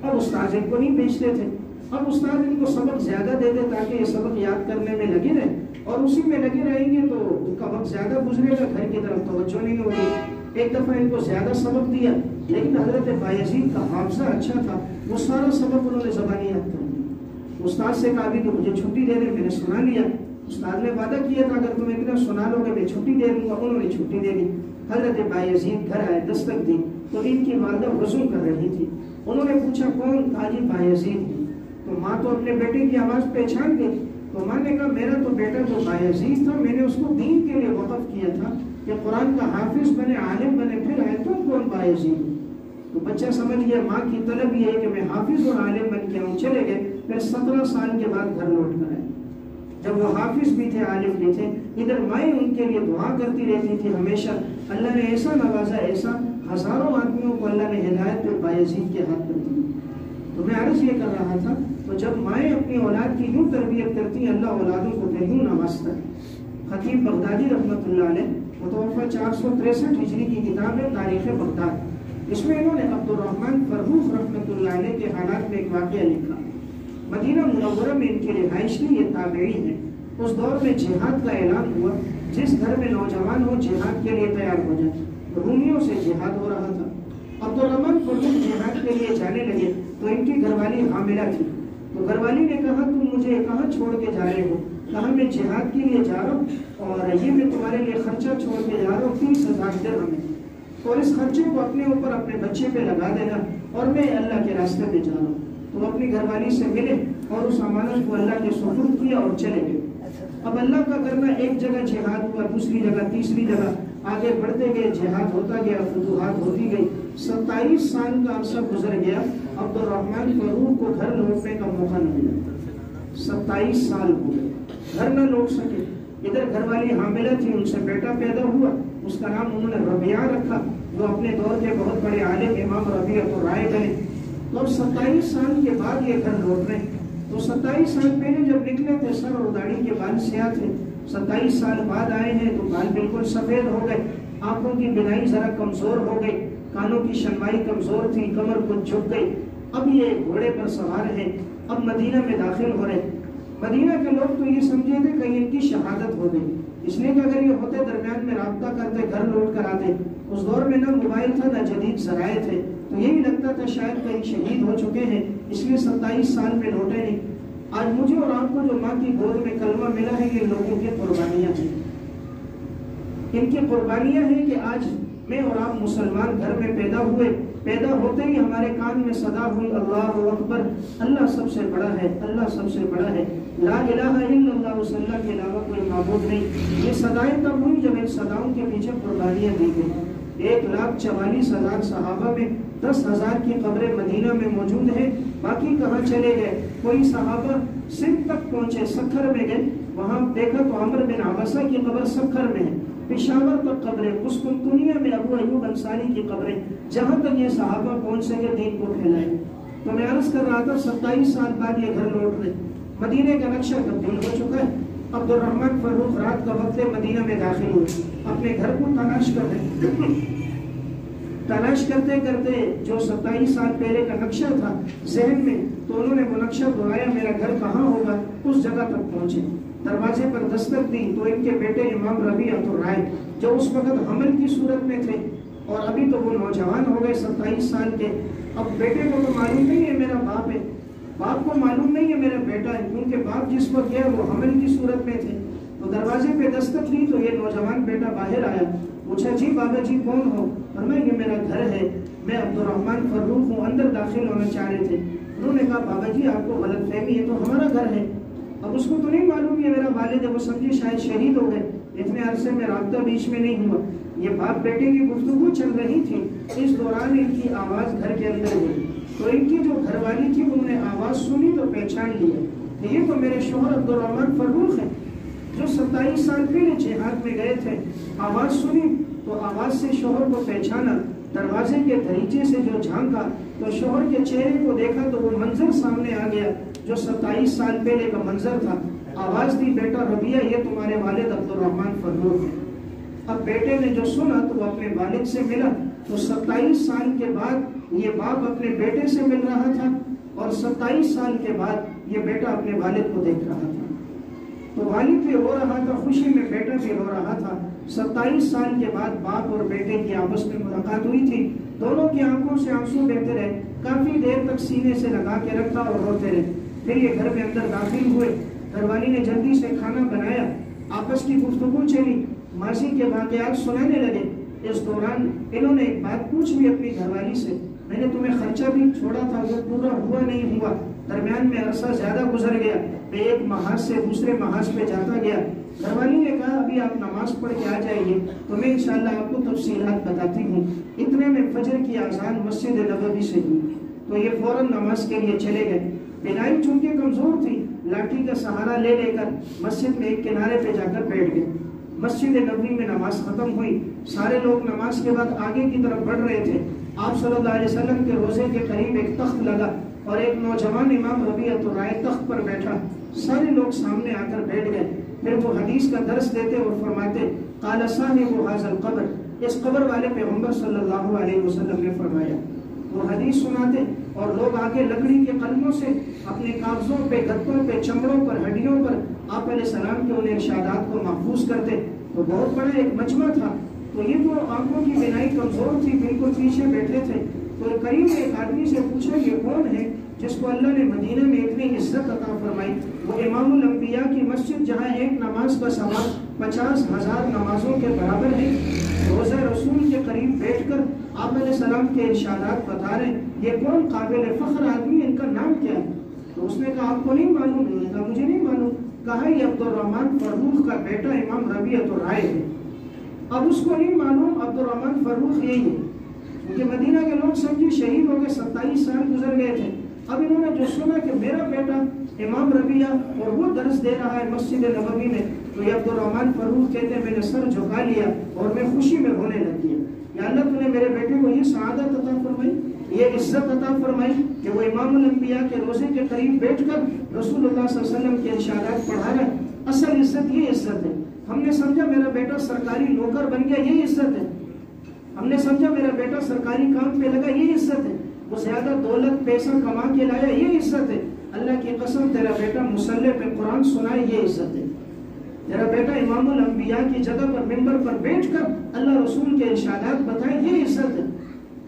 اب استاد ان کو نہیں بھیجتے تھے. اب استاد ان کو سبق زیادہ دے دے تاکہ یہ سبق یاد کرنے میں لگے رہیں, اور اسی میں لگے رہیں گے تو ان کا وقت زیادہ گزرے گا, گھر کی طرف توجہ نہیں ہوگی. ایک دفعہ ان کو زیادہ سبق دیا, لیکن حضرت بایزید کا حافظہ اچھا تھا, وہ سارا سبق انہوں نے زبانی یاد کر لیا. استاد سے کہا بھی کہ مجھے چھٹی دے دیں, میں نے سنا لیا. استاد نے وعدہ کیا تھا اگر تم اتنا سنا لو گے میں چھٹی دے دوں گا, انہوں نے چھٹی دے دی. حضرت بایزید گھر آئے, دستک دی تو ان کی والدہ وضو کر رہی تھی. انہوں نے پوچھا کون؟ کہا جی بایزید. تو ماں تو اپنے بیٹے کی آواز پہچان گئی, تو ماں نے کہا میرا تو بیٹا جو بایزید تھا میں نے اس کو دین کے لیے وقف کیا تھا کہ قرآن کا حافظ بنے, عالم بنے, پھر آئے تم کون بایزید؟ تو بچہ سمجھ گیا ماں کی طلب یہ ہے کہ میں حافظ اور عالم بن کے آؤں. چلے گئے, پھر 17 سال کے بعد گھر لوٹ کر آئے. جب وہ حافظ بھی تھے, عالم بھی تھے, ادھر مائیں ان کے لیے دعا کرتی رہتی تھی ہمیشہ. اللہ نے ایسا نوازا, ایسا ہزاروں آدمیوں کو اللہ نے ہدایت پہ بایزید کے ہاتھ پر دی. تو میں عرض یہ کر رہا تھا, تو جب مائیں اپنی اولاد کی یوں تربیت کرتی ہیں, اللہ اولادوں کو پھر یوں نوازتا ہے. خطیب بغدادی رحمۃ اللہ علیہ متوفہ 463 ہجری کی کتاب ہے تاریخ بغداد, اس میں انہوں نے عبد الرحمن فرحوخ رحمۃ اللہ علیہ کے حالات میں ایک واقعہ لکھا. مدینہ منورہ میں ان کی رہائش تھی, یہ تابعی ہیں. اس دور میں جہاد کا اعلان ہوا, جس گھر میں نوجوان ہو جہاد کے لیے تیار ہو جائے. رومیوں سے جہاد ہو رہا تھا. عبد الرحمن فرحوخ جہاد کے لیے جانے لگے تو ان کی گھر والی حاملہ تھی. تو گھر والی نے کہا تم مجھے کہاں چھوڑ کے جا رہے ہو؟ کہا میں جہاد کے لیے جا رہا ہوں, اور یہ میں تمہارے لیے خرچہ چھوڑ کے جا رہا ہوں 30,000 درہم میں, اور اس خرچے کو اپنے اوپر اپنے بچے پہ لگا دینا, اور میں اللہ کے راستے پہ جا رہا ہوں. تو اپنی گھر والی سے ملے اور اس امانت کو اللہ کے سپرد کیا اور چلے گئے. اب اللہ کا کرنا, ایک جگہ جہاد ہوا, دوسری جگہ, تیسری جگہ, آگے بڑھتے گئے, جہاد ہوتا گیا, فتوحات ہوتی گئی. 27 سال کا عرصہ گزر گیا, عبد الرحمن فروخ کو گھر لوٹنے کا موقع نہ ملا. 27 سال ہو گئے, گھر نہ لوٹ سکے. ادھر گھر والی حاملہ تھی, ان سے بیٹا پیدا ہوا, اس کا نام انہوں نے ربیعہ رکھا, جو اپنے دور کے بہت بڑے عالم امام ربیعۃ الرائے بنے. تو 27 سال کے بعد یہ گھر لوٹ رہے. تو 27 سال پہلے جب نکلے تھے سر اور داڑھی کے بال سیاہ تھے, 27 سال بعد آئے ہیں تو بال بالکل سفید ہو گئے, آنکھوں کی بینائی ذرا کمزور ہو گئی, کانوں کی شنوائی کمزور تھی, کمر کچھ جھک گئی. اب یہ گھوڑے پر سوار ہیں, اب مدینہ میں داخل ہو رہے. مدینہ کے لوگ تو یہ سمجھے تھے کہیں ان کی شہادت ہو گئی, اس لیے کہ اگر یہ ہوتے درمیان میں رابطہ کرتے, گھر لوٹ کر آتے. اس دور میں نہ موبائل تھا نہ جدید ذرائع تھے, تو یہی لگتا تھا شاید کہیں شہید ہو چکے ہیں, اس لیے 27 سال میں لوٹے نہیں. آج مجھے اور آپ کو جو ماں کی گود میں کلمہ ملا ہے, یہ لوگوں کی قربانیاں ہیں. ان کی قربانیاں ہیں کہ آج میں اور آپ مسلمان گھر میں پیدا ہوئے. پیدا ہوتے ہی ہمارے کان میں صدا ہوئی اللہ اکبر, اللہ سب سے بڑا ہے, اللہ سب سے بڑا ہے, لا الہ الا اللہ, اس اللہ کے علاوہ کوئی معبود نہیں. یہ صدائیں تب ہوئی جب ان صداؤں کے پیچھے قربانیاں دی گئی. 1,44,000 صحابہ میں 10,000 کی قبریں مدینہ میں موجود ہیں. باقی کہاں چلے گئے؟ کوئی صحابہ سندھ تک پہنچے, سکھر میں گئے, وہاں دیکھا تو عمر بن عبسہ کی قبر سکھر میں ہے. پشاور تک قبریں, قسطنطنیہ میں ابو ایوب انصاری کی قبریں, جہاں تک یہ صحابہ پہنچ سکے دین کو پھیلائے. تو میں عرض کر رہا تھا 27 سال بعد یہ گھر لوٹ رہے. مدینے کا نقشہ تبدیل ہو چکا ہے. عبد الرحمن فروخ رات کا وقت مدینہ میں داخل ہوئے، اپنے گھر کو تلاش کر رہے تلاش کرتے کرتے جو 27 سال پہلے کا نقشہ تھا ذہن میں، تو انہوں نے وہ نقشہ دہرایا، میرا گھر کہاں ہوگا، اس جگہ تک پہنچے، دروازے پر دستک دی تو ان کے بیٹے امام ربیعۃ الرائے جو اس وقت حمل کی صورت میں تھے اور ابھی تو وہ نوجوان ہو گئے 27 سال کے، اب بیٹے کو تو معلوم نہیں ہے میرا باپ ہے، باپ کو معلوم نہیں ہے میرا بیٹا ہے، کیونکہ باپ جس وقت گیا وہ حمل کی صورت میں تھے، تو دروازے پہ دستک دی تو یہ نوجوان بیٹا باہر آیا، پوچھا جی بابا جی کون ہو؟ فرمایا یہ میرا گھر ہے، میں عبد الرحمن فروخ ہوں، اندر داخل ہونا چاہ رہے تھے۔ انہوں نے کہا بابا جی آپ کو غلط فہمی ہے، تو ہمارا گھر ہے، اب اس کو تو نہیں معلوم یہ میرا والد ہے، وہ سمجھے شاید شہید ہو گئے، اتنے عرصے میں رابطہ بیچ میں نہیں ہوا، یہ باپ بیٹے کی گفتگو چل رہی تھی، اس دوران ان کی آواز گھر کے اندر ہوئی، تو ان کی جو گھر والی تھی انہوں نے آواز سنی تو پہچان لیا کہ یہ تو میرے شوہر عبد الرحمن فروخ ہیں جو 27 سال پہلے جہاد میں گئے تھے۔ آواز سنی تو آواز سے شوہر کو پہچانا، دروازے کے دریچے سے جو جھانکا تو شوہر کے چہرے کو دیکھا تو وہ منظر سامنے آ گیا جو 27 سال پہلے کا منظر تھا۔ آواز دی بیٹا ربیہ یہ تمہارے والد عبد الرحمن فروخ ہیں۔ اب بیٹے نے جو سنا تو وہ اپنے والد سے ملا، تو 27 سال کے بعد یہ باپ اپنے بیٹے سے مل رہا تھا اور 27 سال کے بعد یہ بیٹا اپنے والد کو دیکھ رہا تھا، تو والد بھی رو رہا تھا، خوشی میں بیٹا بھی رو رہا تھا۔ 27 سال کے بعد باپ اور بیٹے کی آپس میں ملاقات ہوئی تھی، دونوں کی آنکھوں سے آنسو بہتے رہے، کافی دیر تک سینے سے لگا کے رکھا اور روتے رہے، پھر یہ گھر میں اندر داخل ہوئے، گھر والی نے جلدی سے کھانا بنایا، آپس کی گفتگو چلی، ماضی کے واقعات سنانے لگے۔ اس دوران انہوں نے ایک بات پوچھ لی اپنی گھر والی سے، میں نے تمہیں خرچہ بھی چھوڑا تھا وہ پورا ہوا نہیں ہوا، درمیان میں عرصہ زیادہ گزر گیا، میں ایک محاذ سے دوسرے محاذ پہ جاتا گیا۔ گھر والی نے کہا ابھی آپ نماز پڑھ کے آ جائیے تو میں انشاءاللہ آپ کو تفصیلات بتاتی ہوں۔ اتنے میں فجر کی اذان مسجد نبوی سے ہوئی تو یہ فوراً نماز کے لیے چلے گئے۔ بینائی چونکہ کمزور تھی، لاٹھی کا سہارا لے لے کر مسجد میں ایک کنارے پہ جا کر بیٹھ گئے۔ مسجد نبوی میں نماز ختم ہوئی، سارے لوگ نماز کے بعد آگے کی طرف بڑھ رہے تھے۔ آپ صلی اللہ علیہ وسلم کے روزے کے قریب ایک تخت لگا اور ایک نوجوان امام ربیعۃ الرائے تخت پر بیٹھا، سارے لوگ سامنے آ کر بیٹھ گئے، پھر وہ حدیث کا درس دیتے اور فرماتے قال صاحب ھذا القبر، اس قبر والے پیغمبر صلی اللہ علیہ وسلم نے فرمایا، وہ حدیث سناتے اور لوگ آگے لکڑی کے قلموں سے اپنے کاغذوں پہ، گتوں پہ، چمڑوں پر، ہڈیوں پر آپ علیہ السلام کے ان ارشادات کو محفوظ کرتے۔ تو بہت بڑا ایک مجمع تھا، تو یہ تو آنکھوں کی بینائی کمزور تھی، بالکل پیچھے بیٹھے تھے، تو قریب ایک آدمی سے پوچھا یہ کون ہے جس کو اللہ نے مدینہ میں اتنی عزت عطا فرمائی؟ وہ امام الانبیاء کی مسجد جہاں ایک نماز کا ثواب 50,000 نمازوں کے برابر ہے، روزہ رسول کے قریب بیٹھ کر آپ علیہ السلام کے ارشادات بتا رہے ہیں، یہ کون قابل فخر آدمی، ان کا نام کیا ہے؟ تو اس نے کہا آپ کو نہیں معلوم؟ انہوں نے کہا مجھے نہیں معلوم۔ کہا یہ عبد الرحمن فروخ کا بیٹا امام ربیعۃ الرائے ہے۔ اب اس کو نہیں معلوم عبد الرحمن فروخ یہی ہے، کیونکہ مدینہ کے لوگ سمجھے شہید ہو گئے، 27 سال گزر گئے تھے۔ اب انہوں نے جو سنا کہ میرا بیٹا امام ربیعہ اور وہ درس دے رہا ہے مسجد نبوی میں، تو یہ عبد الرحمن فروخ کہتے ہیں میں نے سر جھکا لیا اور میں خوشی میں رونے لگ گیا، یا اللہ تو نے میرے بیٹے کو یہ سعادت عطا فرمائی، یہ عزت عطا فرمائی کہ وہ امام الانبیاء کے روزے کے قریب بیٹھ کر رسول اللہ صلی اللہ علیہ وسلم کے ارشادات پڑھا رہا ہے۔ اصل عزت یہ عزت ہے، ہم نے سمجھا میرا بیٹا سرکاری نوکر بن گیا، یہ عزت ہے، ہم نے سمجھا میرا بیٹا سرکاری کام پہ لگا، یہ عزت ہے، وہ زیادہ دولت پیسہ کما کے لایا، یہ عزت ہے۔ اللہ کی قسم تیرا بیٹا مصلی پہ قرآن سنائے، یہ عزت ہے۔ تیرا بیٹا امام الانبیاء کی جگہ پر ممبر پر بیٹھ کر اللہ رسول کے ارشادات بتائے، یہ عزت ہے۔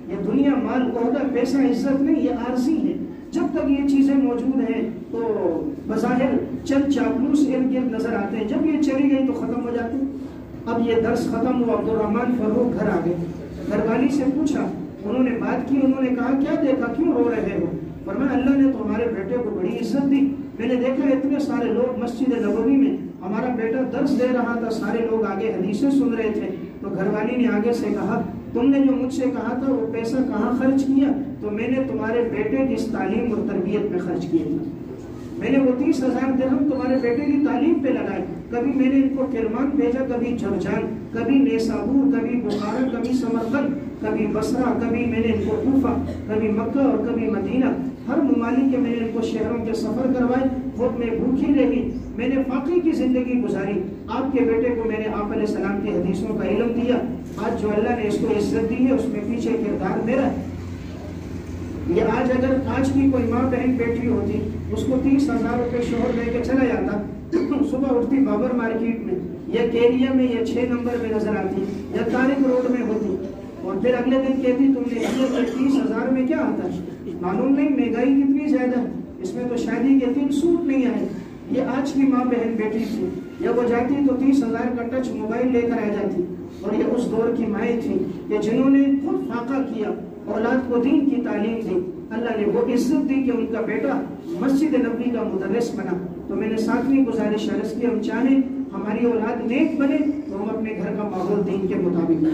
یہ دنیا، مال، عہدہ، پیسہ عزت نہیں، یہ عارضی ہے۔ جب تک یہ چیزیں موجود ہیں تو بظاہر چند چاپلوس ارد گرد نظر آتے ہیں، جب یہ چلی گئی تو ختم ہو جاتے۔ اب یہ درس ختم ہوا، عبد الرحمن فروخ گھر آ گئے، گھر والی سے پوچھا، انہوں نے بات کی، انہوں نے کہا کیا دیکھا، کیوں رو رہے ہو؟ فرمایا اللہ نے تو ہمارے بیٹے کو بڑی عزت دی، میں نے دیکھا اتنے سارے لوگ مسجد نبوی میں، ہمارا بیٹا درس دے رہا تھا، سارے لوگ آگے حدیثیں سن رہے تھے، تو گھر والی نے آگے سے کہا تم نے جو مجھ سے کہا تھا وہ پیسہ کہاں خرچ کیا؟ تو میں نے تمہارے بیٹے کی اس تعلیم اور تربیت میں خرچ کیا تھا، میں نے وہ 30,000 درہم تمہارے بیٹے کی تعلیم پہ لگائے، کبھی میں نے ان کو کرمان بھیجا، کبھی جرجان، کبھی نیسابور، کبھی بخارا، کبھی سمرقند، کبھی بصرہ، کبھی میں نے ان کو کوفہ، کبھی مکہ اور کبھی مدینہ، ہر ممالک کے میں نے ان کو شہروں کے سفر کروائے، خود میں بھوکی رہی، میں نے فاقے کی زندگی گزاری۔ آپ کے بیٹے کو میں نے آپ علیہ السلام کی حدیثوں کا علم دیا، آج جو اللہ نے اس کو عزت دی ہے اس میں پیچھے کردار میرا ہے۔ یہ آج اگر آج کی کوئی ماں بہن بیٹی ہوتی، اس کو 30,000 روپے شوہر لے کے چلا جاتا، صبح اٹھتی بابر مارکیٹ میں یا کیریا میں یا 6 نمبر میں نظر آتی یا طارق روڈ میں ہوتی، اور پھر اگلے دن کہتی تم نے 30,000 میں کیا آتا ہے؟ معلوم نہیں مہنگائی کتنی زیادہ ہے، اس میں تو شادی کے 3 سوٹ نہیں آئے۔ یہ آج کی ماں بہن بیٹی تھی، یا وہ جاتی تو 30,000 کا ٹچ موبائل لے کر آ جاتی، اور یہ اس دور کی مائیں تھیں کہ جنہوں نے خود فاقہ کیا، اولاد کو دین کی تعلیم دی، اللہ نے وہ عزت دی کہ ان کا بیٹا مسجد نبوی کا مدرس بنا۔ تو میں نے 7ویں گزارش عرض کی، ہم چاہیں ہماری اولاد نیک بنے تو ہم اپنے گھر کا ماحول دین کے مطابق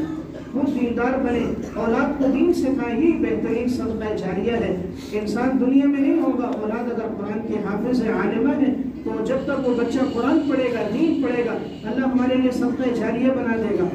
خود دیندار بنے، اولاد کو دین سکھائیں، یہی بہترین صدقہ جاریہ ہے۔ انسان دنیا میں نہیں ہوگا، اولاد اگر قرآن کے حافظ ہے، عالمہ ہے، تو جب تک وہ بچہ قرآن پڑھے گا، دین پڑھے گا، اللہ ہمارے لیے صدقہ جاریہ بنا دے گا۔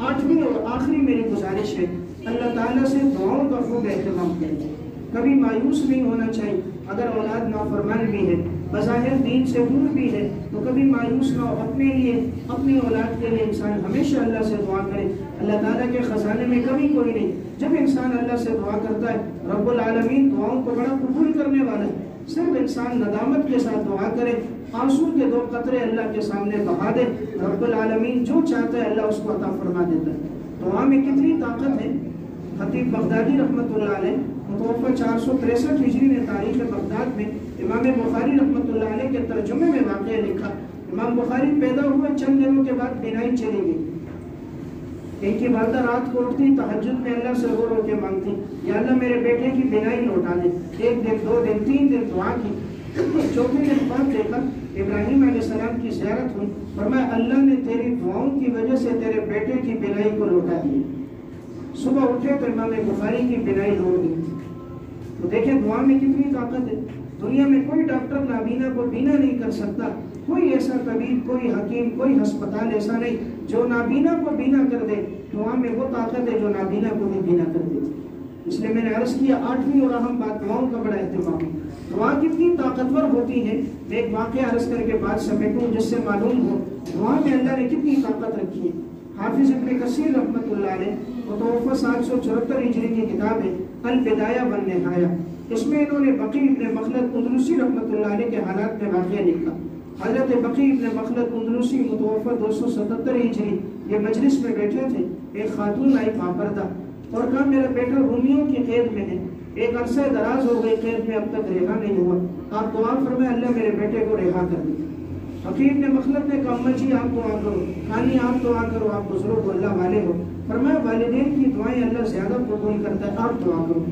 8ویں اور آخری میری گزارش ہے، اللہ تعالیٰ سے دعاؤں کا خوب اہتمام کریں، کبھی مایوس نہیں ہونا چاہیے۔ اگر اولاد نافرمان بھی ہے، بظاہر دین سے دور بھی ہے، تو کبھی مایوس نہ ہو، اپنے لیے، اپنی اولاد کے لیے انسان ہمیشہ اللہ سے دعا کرے۔ اللہ تعالیٰ کے خزانے میں کمی کوئی نہیں، جب انسان اللہ سے دعا کرتا ہے، رب العالمین دعاؤں کو بڑا قبول کرنے والا ہے۔ صرف انسان ندامت کے ساتھ دعا کرے، آنسو کے 2 قطرے اللہ کے سامنے بہا دے، رب العالمین جو چاہتا ہے اللہ اس کو عطا فرما دیتا ہے۔ دعا میں کتنی طاقت ہے۔ خطیب بغدادی رحمۃ اللہ علیہ متوفہ 463 ہجری نے تاریخ بغداد میں امام بخاری رحمۃ اللہ علیہ کے ترجمے میں واقعہ لکھا۔ امام بخاری پیدا ہوئے چند دنوں کے بعد بینائی چلی گئی۔ ان کی والدہ رات کو اٹھتی، تہجد میں اللہ سے رو رو کے مانگتی، یا اللہ میرے بیٹے کی بینائی لوٹا دے۔ 1 دن 2 دن 3 دن دعا کی، 4ویں دن بعد دیکھا ابراہیم علیہ السلام کی زیارت ہوئی، فرمایا اللہ نے تیری دعاؤں کی وجہ سے تیرے بیٹے کی بینائی کو لوٹا دی۔ صبح اٹھے تو امام بخاری کی بینائی لوٹ گئی۔ تو دیکھیں دعا میں کتنی طاقت ہے۔ دنیا میں کوئی ڈاکٹر نابینا کو بینا نہیں کر سکتا، کوئی ایسا طبیب، کوئی حکیم، کوئی ہسپتال ایسا نہیں جو نابینا کو بینا کر دے۔ دعا میں وہ طاقت ہے جو نابینا کو بھی بینا کر دیتی۔ اس لیے میں نے عرض کیا 8ویں اور اہم بات دعاؤں کا بڑا اہتمام ہے۔ دعا کتنی طاقتور ہوتی ہے، میں ایک واقعہ عرض کر کے بات سمیٹوں جس سے معلوم ہو دعا میں اللہ نے کتنی طاقت رکھی ہے۔ حافظ ابن کثیر رحمۃ اللہ علیہ متوفہ 774 ہجری کی کتاب ہے البدایہ والنہایہ، اس میں انہوں نے بقی ابن مخلد اندلسی رحمۃ اللہ علیہ کے حالات میں واقعہ لکھا۔ حضرت بقی ابن مخلد اندلسی متوفہ 277 ہجری یہ مجلس میں بیٹھے تھے، ایک خاتون آئی پاپردہ اور کہا میرا بیٹا رومیوں کی قید میں ہے، ایک عرصہ دراز ہو گئی قید میں، اب تک رہا نہیں ہوا، آپ دعا فرمائے اللہ میرے بیٹے کو رہا کر دے۔ حکیم نے مخلد نے کہا اماں جی آپ دعا کرو، کہانی آپ دعا کرو، آپ بزرگ ہو، اللہ والے ہو۔ فرمایا والدین کی دعائیں اللہ زیادہ قبول کرتا ہے، آپ دعا کرو۔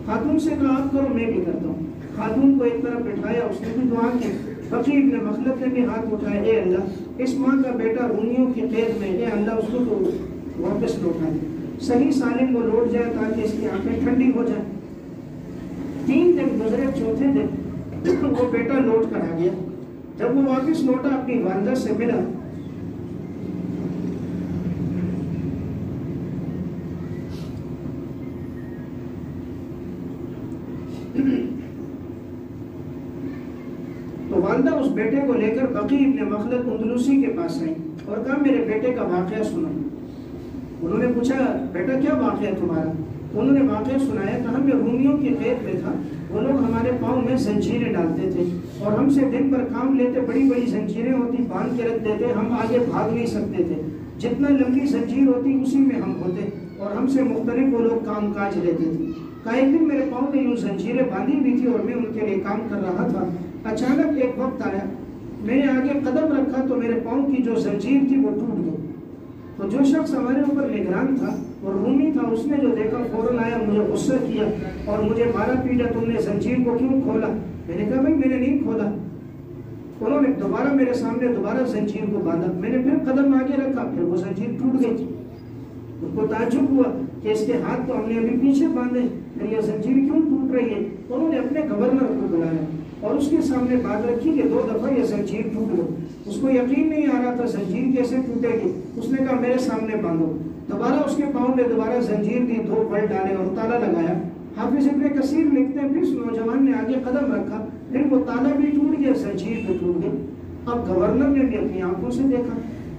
خاتون سے کہا آپ کرو، میں بھی کرتا ہوں۔ خاتون کو ایک طرف بٹھایا، اس نے بھی دعا کی۔ بقی ابن مخلد نے بھی ہاتھ اٹھایا، اے اللہ اس ماں کا بیٹا رومیوں کی قید میں، اے اللہ اس کو تو واپس لوٹا دے، صحیح سالم وہ لوٹ جائے تاکہ اس کی آنکھیں ٹھنڈی ہو جائیں۔ 3 دن گزرے، 4تھے دن وہ بیٹا لوٹ کر آ گیا۔ جب وہ واپس لوٹا اپنی والدہ سے ملا، تو والدہ اس بیٹے کو لے کر بقی ابن مخلد اندلسی کے پاس آئی اور کہا میرے بیٹے کا واقعہ سنا۔ انہوں نے پوچھا بیٹا کیا واقعہ ہے تمہارا؟ انہوں نے واقعہ سنایا، کہا میں رومیوں کی قید میں تھا، وہ لوگ ہمارے پاؤں میں زنجیریں ڈالتے تھے اور ہم سے دن بھر کام لیتے، بڑی بڑی زنجیریں ہوتی باندھ کے رکھ دیتے، ہم آگے بھاگ نہیں سکتے تھے، جتنا لمبی زنجیر ہوتی اسی میں ہم ہوتے اور ہم سے مختلف وہ لوگ کام کاج لیتے تھے۔ کہا ایک دن میرے پاؤں میں یوں زنجیریں باندھی ہوئی تھی اور میں ان کے لیے کام کر رہا تھا، اچانک ایک وقت آیا، میں نے آگے قدم رکھا تو میرے پاؤں کی جو زنجیر تھی وہ ٹوٹ گئی۔ تو جو شخص ہمارے اوپر نگران تھا اور رومی تھا، اس نے جو دیکھا فوراً آیا، مجھے غصہ کیا اور مجھے مارا پیٹا، تم نے زنجیر کو کیوں کھولا؟ میں نے کہا بھائی میں نے نہیں کھولا۔ انہوں نے دوبارہ میرے سامنے دوبارہ زنجیر کو باندھا، میں نے پھر قدم آگے رکھا، پھر وہ زنجیر ٹوٹ گئی تھی۔ ان کو تعجب ہوا کہ اس کے ہاتھ تو ہم نے ابھی پیچھے باندھے، پھر یہ زنجیر کیوں ٹوٹ رہی ہے؟ انہوں نے اپنے گورنر کو بلایا اور اس کے سامنے بات رکھی کہ 2 دفعہ یہ زنجیر ٹوٹ گئی۔ اس کو یقین نہیں آ رہا تھا زنجیر کیسے ٹوٹے گی، اس نے کہا میرے سامنے باندھو۔ دوبارہ اس کے پاؤں میں دوبارہ زنجیر دی، 2 بل ڈالے اور تالا لگایا۔ حافظ ابن کثیر لکھتے ہیں پھر اس نوجوان نے آگے قدم رکھا، پھر وہ تالا بھی ٹوٹ گیا، زنجیر بھی ٹوٹ گئی۔ اب گورنر نے بھی اپنی آنکھوں سے دیکھا۔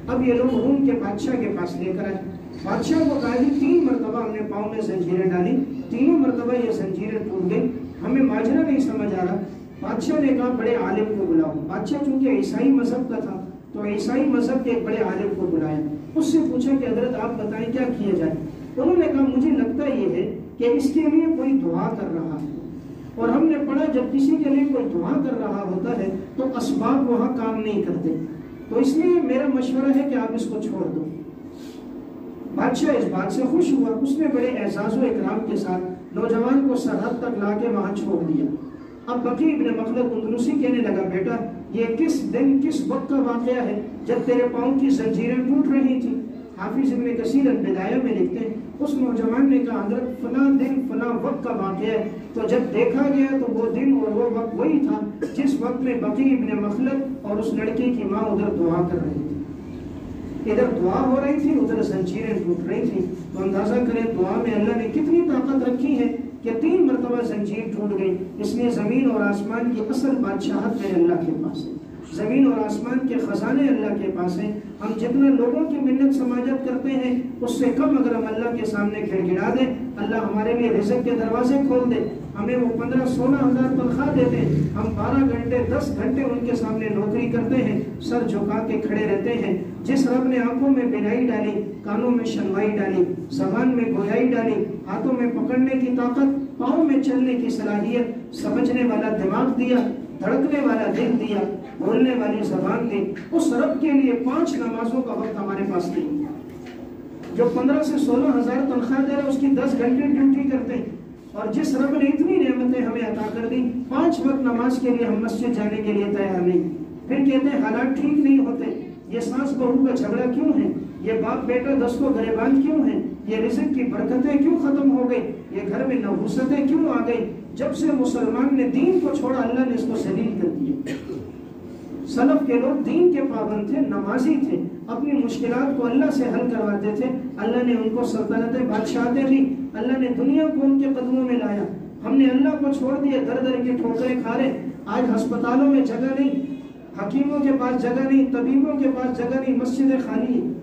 اب یہ لوگ روم کے بادشاہ کے پاس لے کر آئے۔ بادشاہ کو کہا جی 3 مرتبہ ہم نے پاؤں میں زنجیریں ڈالی، تینوں مرتبہ یہ زنجیریں ٹوٹ گئی، ہمیں ماجرا نہیں سمجھ آ رہا۔ بادشاہ نے کہا بڑے عالم کو بلاؤ۔ بادشاہ چونکہ عیسائی مذہب کا تھا تو عیسائی مذہب کے ایک بڑے عالم کو بلایا، اس سے پوچھا کہ حضرت آپ بتائیں کیا کیا جائے۔ انہوں نے کہا مجھے لگتا یہ ہے کہ اس کے لیے کوئی دعا کر رہا ہے، اور ہم نے پڑھا جب کسی کے لیے کوئی دعا کر رہا ہوتا ہے تو اسباب وہاں کام نہیں کرتے، تو اس لیے میرا مشورہ ہے کہ آپ اس کو چھوڑ دو۔ بادشاہ اس بات سے خوش ہوا، اس نے بڑے اعزاز و اکرام کے ساتھ نوجوان کو سرحد تک لا کے وہاں چھوڑ دیا۔ اب بقی ابن مخلد اندلسی کہنے لگا بیٹا یہ کس دن کس وقت کا واقعہ ہے جب تیرے پاؤں کی زنجیریں ٹوٹ رہی تھی؟ حافظ ابن کثیر البدایہ میں لکھتے ہیں اس نوجوان نے کہا حضرت فلاں دن فلاں وقت کا واقعہ ہے، تو جب دیکھا گیا تو وہ دن اور وہ وقت وہی تھا جس وقت میں بقی ابن مخلد اور اس لڑکی کی ماں ادھر دعا کر رہی تھی، ادھر دعا ہو رہی تھی ادھر زنجیریں ٹوٹ رہی تھی۔ تو اندازہ کریں دعا میں اللہ نے کتنی طاقت رکھی ہے کہ 3 مرتبہ زنجیر ٹوٹ گئی۔ اس لیے زمین اور آسمان کی اصل بادشاہت میں اللہ کے پاس ہے، زمین اور آسمان کے خزانے اللہ کے پاس ہیں۔ ہم جتنا لوگوں کی منت سماجت کرتے ہیں اس سے کم اگر ہم اللہ کے سامنے گڑ گڑا دیں، اللہ ہمارے لیے رزق کے دروازے کھول دے، ہمیں وہ 15-16 ہزار تنخواہ دیتے ہیں، ہم 12 گھنٹے 10 گھنٹے ان کے سامنے نوکری کرتے ہیں، سر جھکا کے کھڑے رہتے ہیں۔ جس رب نے آنکھوں میں بینائی ڈالی، کانوں میں شنوائی ڈالی، زبان میں گویائی ڈالی، ہاتھوں میں پکڑنے کی طاقت، پاؤں میں چلنے کی صلاحیت، سمجھنے والا دماغ دیا، دھڑکنے والا دل دیا، بولنے والی زبان دی، اس رب کے لیے 5 نمازوں کا وقت ہمارے پاس نہیں ہے۔ جو 15 سے 16 ہزار تنخواہ دے رہا اس کی 10 گھنٹے ڈیوٹی کرتے ہیں، اور جس رب نے اتنی نعمتیں ہمیں عطا کر دی 5 وقت نماز کے لیے ہم مسجد جانے کے لیے تیار نہیں۔ پھر کہتے ہیں حالات ٹھیک نہیں ہوتے، یہ ساس بہو کا جھگڑا کیوں ہے، یہ باپ بیٹا 10 کو گریبان کیوں ہیں، یہ رزق کی برکتیں کیوں ختم ہو گئی، یہ گھر میں نحوستیں کیوں آ گئی؟ جب سے مسلمان نے دین کو چھوڑا اللہ نے اس کو ذلیل کر دیا۔ سلف کے لوگ دین کے پابند تھے، نمازی تھے، اپنی مشکلات کو اللہ سے حل کرواتے تھے، اللہ نے ان کو سلطنتیں بادشاہتیں دی، اللہ نے دنیا کو ان کے قدموں میں لایا۔ ہم نے اللہ کو چھوڑ دیا، در در کے ٹھوکریں کھا رہے۔ آج ہسپتالوں میں جگہ نہیں، حکیموں کے پاس جگہ نہیں، طبیبوں کے پاس جگہ نہیں، مسجدیں خالی ہیں۔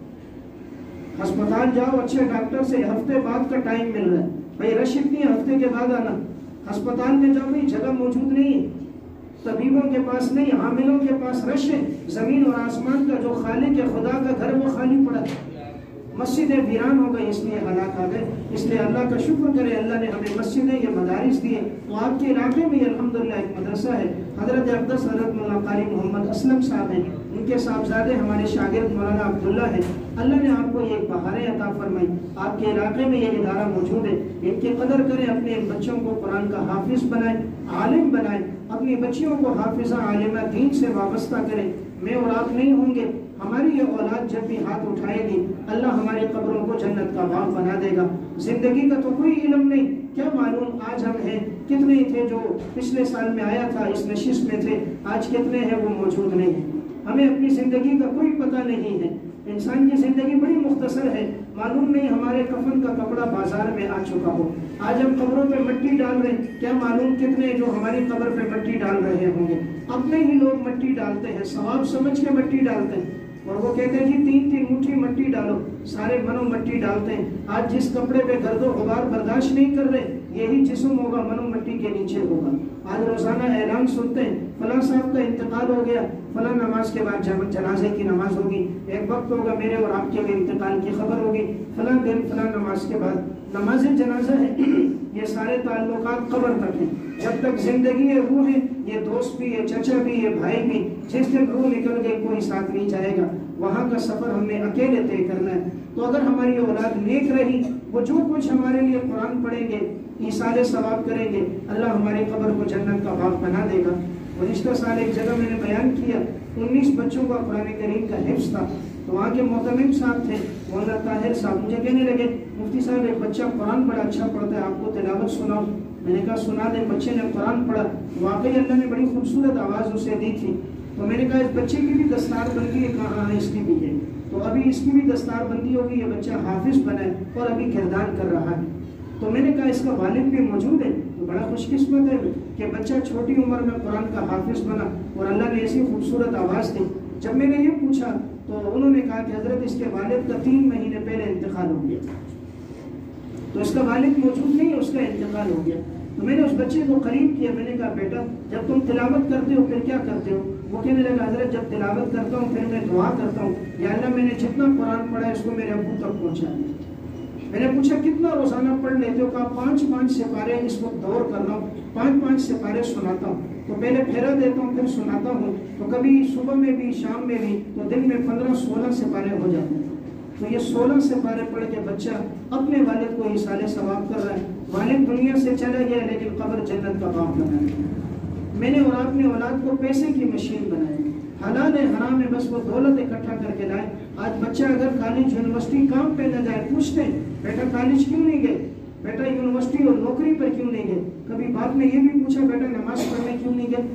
ہسپتال جاؤ اچھے ڈاکٹر سے ہفتے بعد کا ٹائم مل رہا ہے، بھائی رش اتنی ہفتے کے بعد آنا۔ ہسپتال میں جاؤ نہیں، جگہ موجود نہیں ہے، طبیبوں کے پاس نہیں، حاملوں کے پاس رش ہے۔ زمین اور آسمان کا جو خالق ہے خدا کا گھر وہ خالی پڑا ہے، مسجدیں ویران ہو گئی، اس لیے ہلاک آ گئے۔ اس لیے اللہ کا شکر کرے اللہ نے ہمیں مسجدیں یہ مدارس دیے۔ تو آپ کے علاقے میں الحمدللہ ایک مدرسہ ہے، حضرت اقدس حضرت مولانا قاری محمد اسلم صاحب ہیں، ان کے صاحبزادے ہمارے شاگرد مولانا عبداللہ ہیں۔ اللہ نے آپ کو یہ بہاریں عطا فرمائی، آپ کے علاقے میں یہ ادارہ موجود ہے، ان کی قدر کریں، اپنے بچوں کو قرآن کا حافظ بنائیں، عالم بنائیں، اپنی بچیوں کو حافظہ عالمہ دین سے وابستہ کریں۔ میں اور آپ نہیں ہوں گے، ہماری یہ اولاد جب بھی ہاتھ اٹھائے گی اللہ ہماری قبروں کو جنت کا باغ بنا دے گا۔ زندگی کا تو کوئی علم نہیں، کیا معلوم آج ہم ہیں، کتنے تھے جو پچھلے سال میں آیا تھا اس نشست میں تھے، آج کتنے ہیں وہ موجود نہیں ہیں۔ ہمیں اپنی زندگی کا کوئی پتہ نہیں ہے، انسان کی زندگی بڑی مختصر ہے، معلوم نہیں ہمارے کفن کا کپڑا بازار میں آ چکا ہو۔ آج ہم قبروں پہ مٹی ڈال رہے ہیں، کیا معلوم کتنے جو ہماری قبر پہ مٹی ڈال رہے ہوں گے۔ اپنے ہی لوگ مٹی ڈالتے ہیں، ثواب سمجھ کے مٹی ڈالتے ہیں، اور وہ کہتے ہیں جی 3 مٹھی مٹی ڈالو، سارے منو مٹی ڈالتے ہیں۔ آج جس کپڑے پہ گرد و غبار برداشت نہیں کر رہے یہی جسم ہوگا منو مٹی کے نیچے ہوگا۔ آج روزانہ اعلان سنتے ہیں فلاں صاحب کا انتقال ہو گیا، فلاں نماز کے بعد جنازے کی نماز ہوگی، ایک وقت ہوگا میرے اور آپ کے بھی انتقال کی خبر ہوگی، فلاں دن فلاں نماز کے بعد نماز جنازہ ہے۔ یہ سارے تعلقات قبر تک ہیں، جب تک زندگی ہے روح ہے، یہ دوست بھی ہے، چچا بھی ہے، بھائی بھی، جس دن روح نکل گئی کوئی ساتھ نہیں جائے گا، وہاں کا سفر ہم نے اکیلے طے کرنا ہے۔ تو اگر ہماری اولاد نیک رہی، وہ جو کچھ ہمارے لیے قرآن پڑھیں گے، ایصال ثواب کریں گے، اللہ ہماری قبر کو جنت کا باغ بنا دے گا۔ گزشتہ سال ایک جگہ میں نے بیان کیا، 19 بچوں کا قرآن کریم کا حفظ تھا، تو وہاں کے معتمد صاحب تھے مولانا طاہر صاحب، مجھے کہنے لگے مفتی صاحب ایک بچہ قرآن بڑا اچھا پڑھتا ہے، آپ کو تلاوت سناؤ۔ میں نے کہا سنا دیں۔ بچے نے قرآن پڑھا، واقعی اللہ نے بڑی خوبصورت آواز اسے دی تھی، تو میں نے کہا اس بچے کی بھی دستار بن گئی، کہاں ہے اس کی بھی ہے۔ تو ابھی اس کی بھی دستار بندی ہوگی، یہ بچہ حافظ بنا ہے اور ابھی کردار کر رہا ہے۔ تو میں نے کہا اس کا والد بھی موجود ہے، تو بڑا خوش قسمت ہے کہ بچہ چھوٹی عمر میں قرآن کا حافظ بنا اور اللہ نے ایسی خوبصورت آواز دی۔ جب میں نے یہ پوچھا تو انہوں نے کہا کہ حضرت اس کے والد کا 3 مہینے پہلے انتقال ہو گیا، تو اس کا والد موجود نہیں ہے، اس کا انتقال ہو گیا۔ تو میں نے اس بچے کو قریب کیا، میں نے کہا بیٹا جب تم تلاوت کرتے ہو پھر کیا کرتے ہو؟ وہ کہنے لگا حضرت جب تلاوت کرتا ہوں پھر میں دعا کرتا ہوں، یا اللہ میں نے جتنا قرآن پڑھا ہے اس کو میرے ابو تک پہنچا دیا۔ میں نے پوچھا کتنا روزانہ پڑھ لیتے ہو؟ کہا 5 سپارے اس وقت دور کر رہا ہوں، 5 سپارے سناتا ہوں، تو پہلے پھیرا دیتا ہوں پھر سناتا ہوں، تو کبھی صبح میں بھی شام میں بھی، تو دن میں 15-16 سپارے ہو جاتے ہیں۔ تو یہ 16 سپارے پڑھ کے بچہ اپنے والد کو ایصال ثواب کر رہا ہے۔ والد دنیا سے چلا گیا لیکن قبر جنت کا باغ بنایا۔ میں نے اور اپنے اولاد کو پیسے کی مشین بنائی، حلال ہے حرام ہے بس وہ دولت اکٹھا کر کے لائے۔ آج بچہ اگر کالج یونیورسٹی کام پہ نہ جائے، پوچھتے ہیں بیٹا کالج کیوں نہیں گئے، بیٹا یونیورسٹی اور نوکری پر کیوں نہیں گئے؟ کبھی باپ نے یہ بھی پوچھا بیٹا نماز پڑھنے کیوں نہیں گئے؟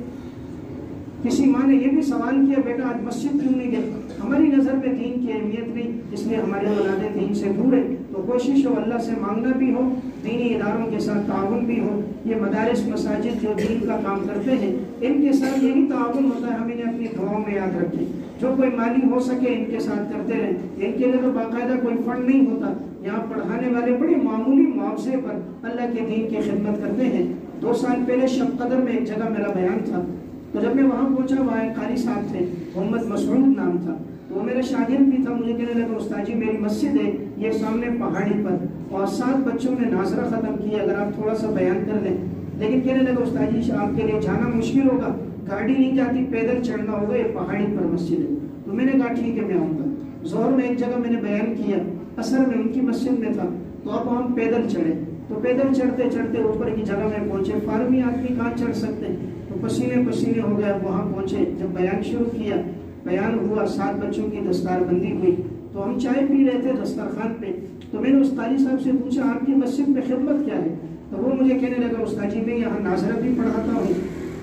کسی ماں نے یہ بھی سوال کیا بیٹا آج مسجد کیوں نہیں گئے؟ ہماری نظر میں دین کی اہمیت نہیں، اس لیے ہمارے اولادیں دین سے دور ہیں۔ تو کوشش ہو اللہ سے مانگنا بھی ہو، دینی اداروں کے ساتھ تعاون بھی ہو۔ یہ مدارس مساجد جو دین کا کام کرتے ہیں ان کے ساتھ یہی تعاون ہوتا ہے، ہم انہیں اپنی دعاؤں میں یاد رکھیں۔ جو کوئی مالی ہو سکے ان کے ساتھ کرتے رہیں، ان کے لیے تو باقاعدہ کوئی فنڈ نہیں ہوتا، یہاں پڑھانے والے بڑے معمولی معاوضے پر اللہ کے دین کی خدمت کرتے ہیں۔ 2 سال پہلے شب قدر میں ایک جگہ میرا بیان تھا، تو جب میں وہاں پہنچا وہاں ایک قاری صاحب تھے، محمد مسعود نام تھا، تو وہ میرا شاگرد بھی تھا۔ مجھے کہنے لگا استاد جی میری مسجد ہے یہ سامنے پہاڑی پر، اور 7 بچوں نے ناظرہ ختم کی، اگر آپ تھوڑا سا بیان کر لیں۔ لیکن کہنے لگا استاد جی آپ کے لیے جانا مشکل ہوگا، گاڑی نہیں جاتی، پیدل چڑھنا ہوگا، یہ پہاڑی پر مسجد ہے۔ تو میں نے کہا ٹھیک ہے میں آؤں گا۔ ظہر میں ایک جگہ میں نے بیان کیا، عصر میں ان کی مسجد میں تھا، تو اب ہم پیدل چڑھے، تو پیدل چڑھتے چڑھتے اوپر کی جگہ میں پہنچے۔ فارمی آدمی کہاں چڑھ سکتے ہیں، تو پسینے پسینے ہو گئے، وہاں پہنچے۔ جب بیان شروع کیا، بیان ہوا، 7 بچوں کی دستار بندی ہوئی، تو ہم چائے پی رہے تھے دسترخوان پہ۔ تو میں نے استاد صاحب سے پوچھا آپ کی مسجد میں خدمت کیا ہے؟ تو وہ مجھے کہنے لگا استاد جی میں یہاں ناظرہ بھی پڑھاتا ہوں،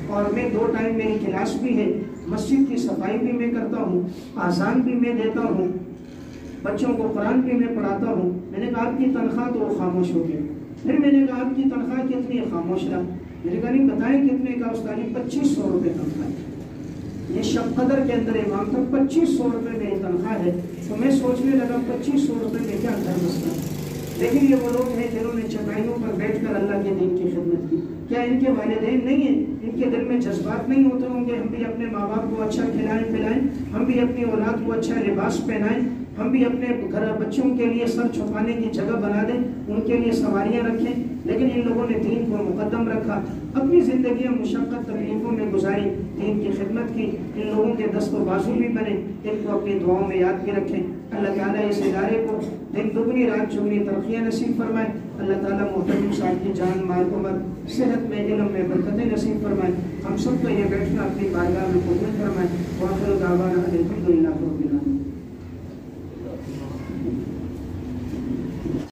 اور میں 2 ٹائم میری کلاس بھی ہے، مسجد کی صفائی بھی میں کرتا ہوں، آذان بھی میں دیتا ہوں، بچوں کو قرآن بھی میں پڑھاتا ہوں۔ میں نے کہا آپ کی تنخواہ، تو وہ خاموش ہو گیا۔ پھر میں نے کہا آپ کی تنخواہ کتنی ہے؟ خاموش رہا۔ میں نے کہا نہیں بتائیں کتنے کا؟ استاد جی 2500 روپے تنخواہ ہے۔ یہ شب قدر کے اندر امام تھا، 2500 روپے میری تنخواہ ہے۔ تو میں سوچنے لگا 2500 روپے میں کیا گھر بستا ہے؟ لیکن یہ وہ لوگ ہیں جنہوں نے چٹائیوں پر بیٹھ کر اللہ کے دین کی خدمت کی۔ کیا ان کے والدین نہیں ہیں؟ ان کے دل میں جذبات نہیں ہوتے ہوں گے ہم بھی اپنے ماں باپ کو اچھا کھلائیں پلائیں، ہم بھی اپنی اولاد کو اچھا لباس پہنائیں، ہم بھی اپنے گھر بچوں کے لیے سر چھپانے کی جگہ بنا دیں، ان کے لیے سواریاں رکھیں؟ لیکن ان لوگوں نے دین کو مقدم رکھا، اپنی زندگیاں مشقت تکلیفوں میں گزاری، دین کی خدمت کی۔ ان لوگوں کے دست و بازو بھی بنے، ان کو اپنی دعاؤں میں یاد بھی رکھیں۔ اللہ تعالیٰ اس ادارے کو دن دگنی رات چگنی ترقیاں نصیب فرمائے۔ اللہ تعالیٰ محترم صاحب کی جان مال عمر صحت میں علم میں برکتیں نصیب فرمائے۔ ہم سب کو یہ بیٹھنا اپنی بارگاہ میں قبول فرمائے۔ وآخر دعوانا الحمد للہ رب العالمین۔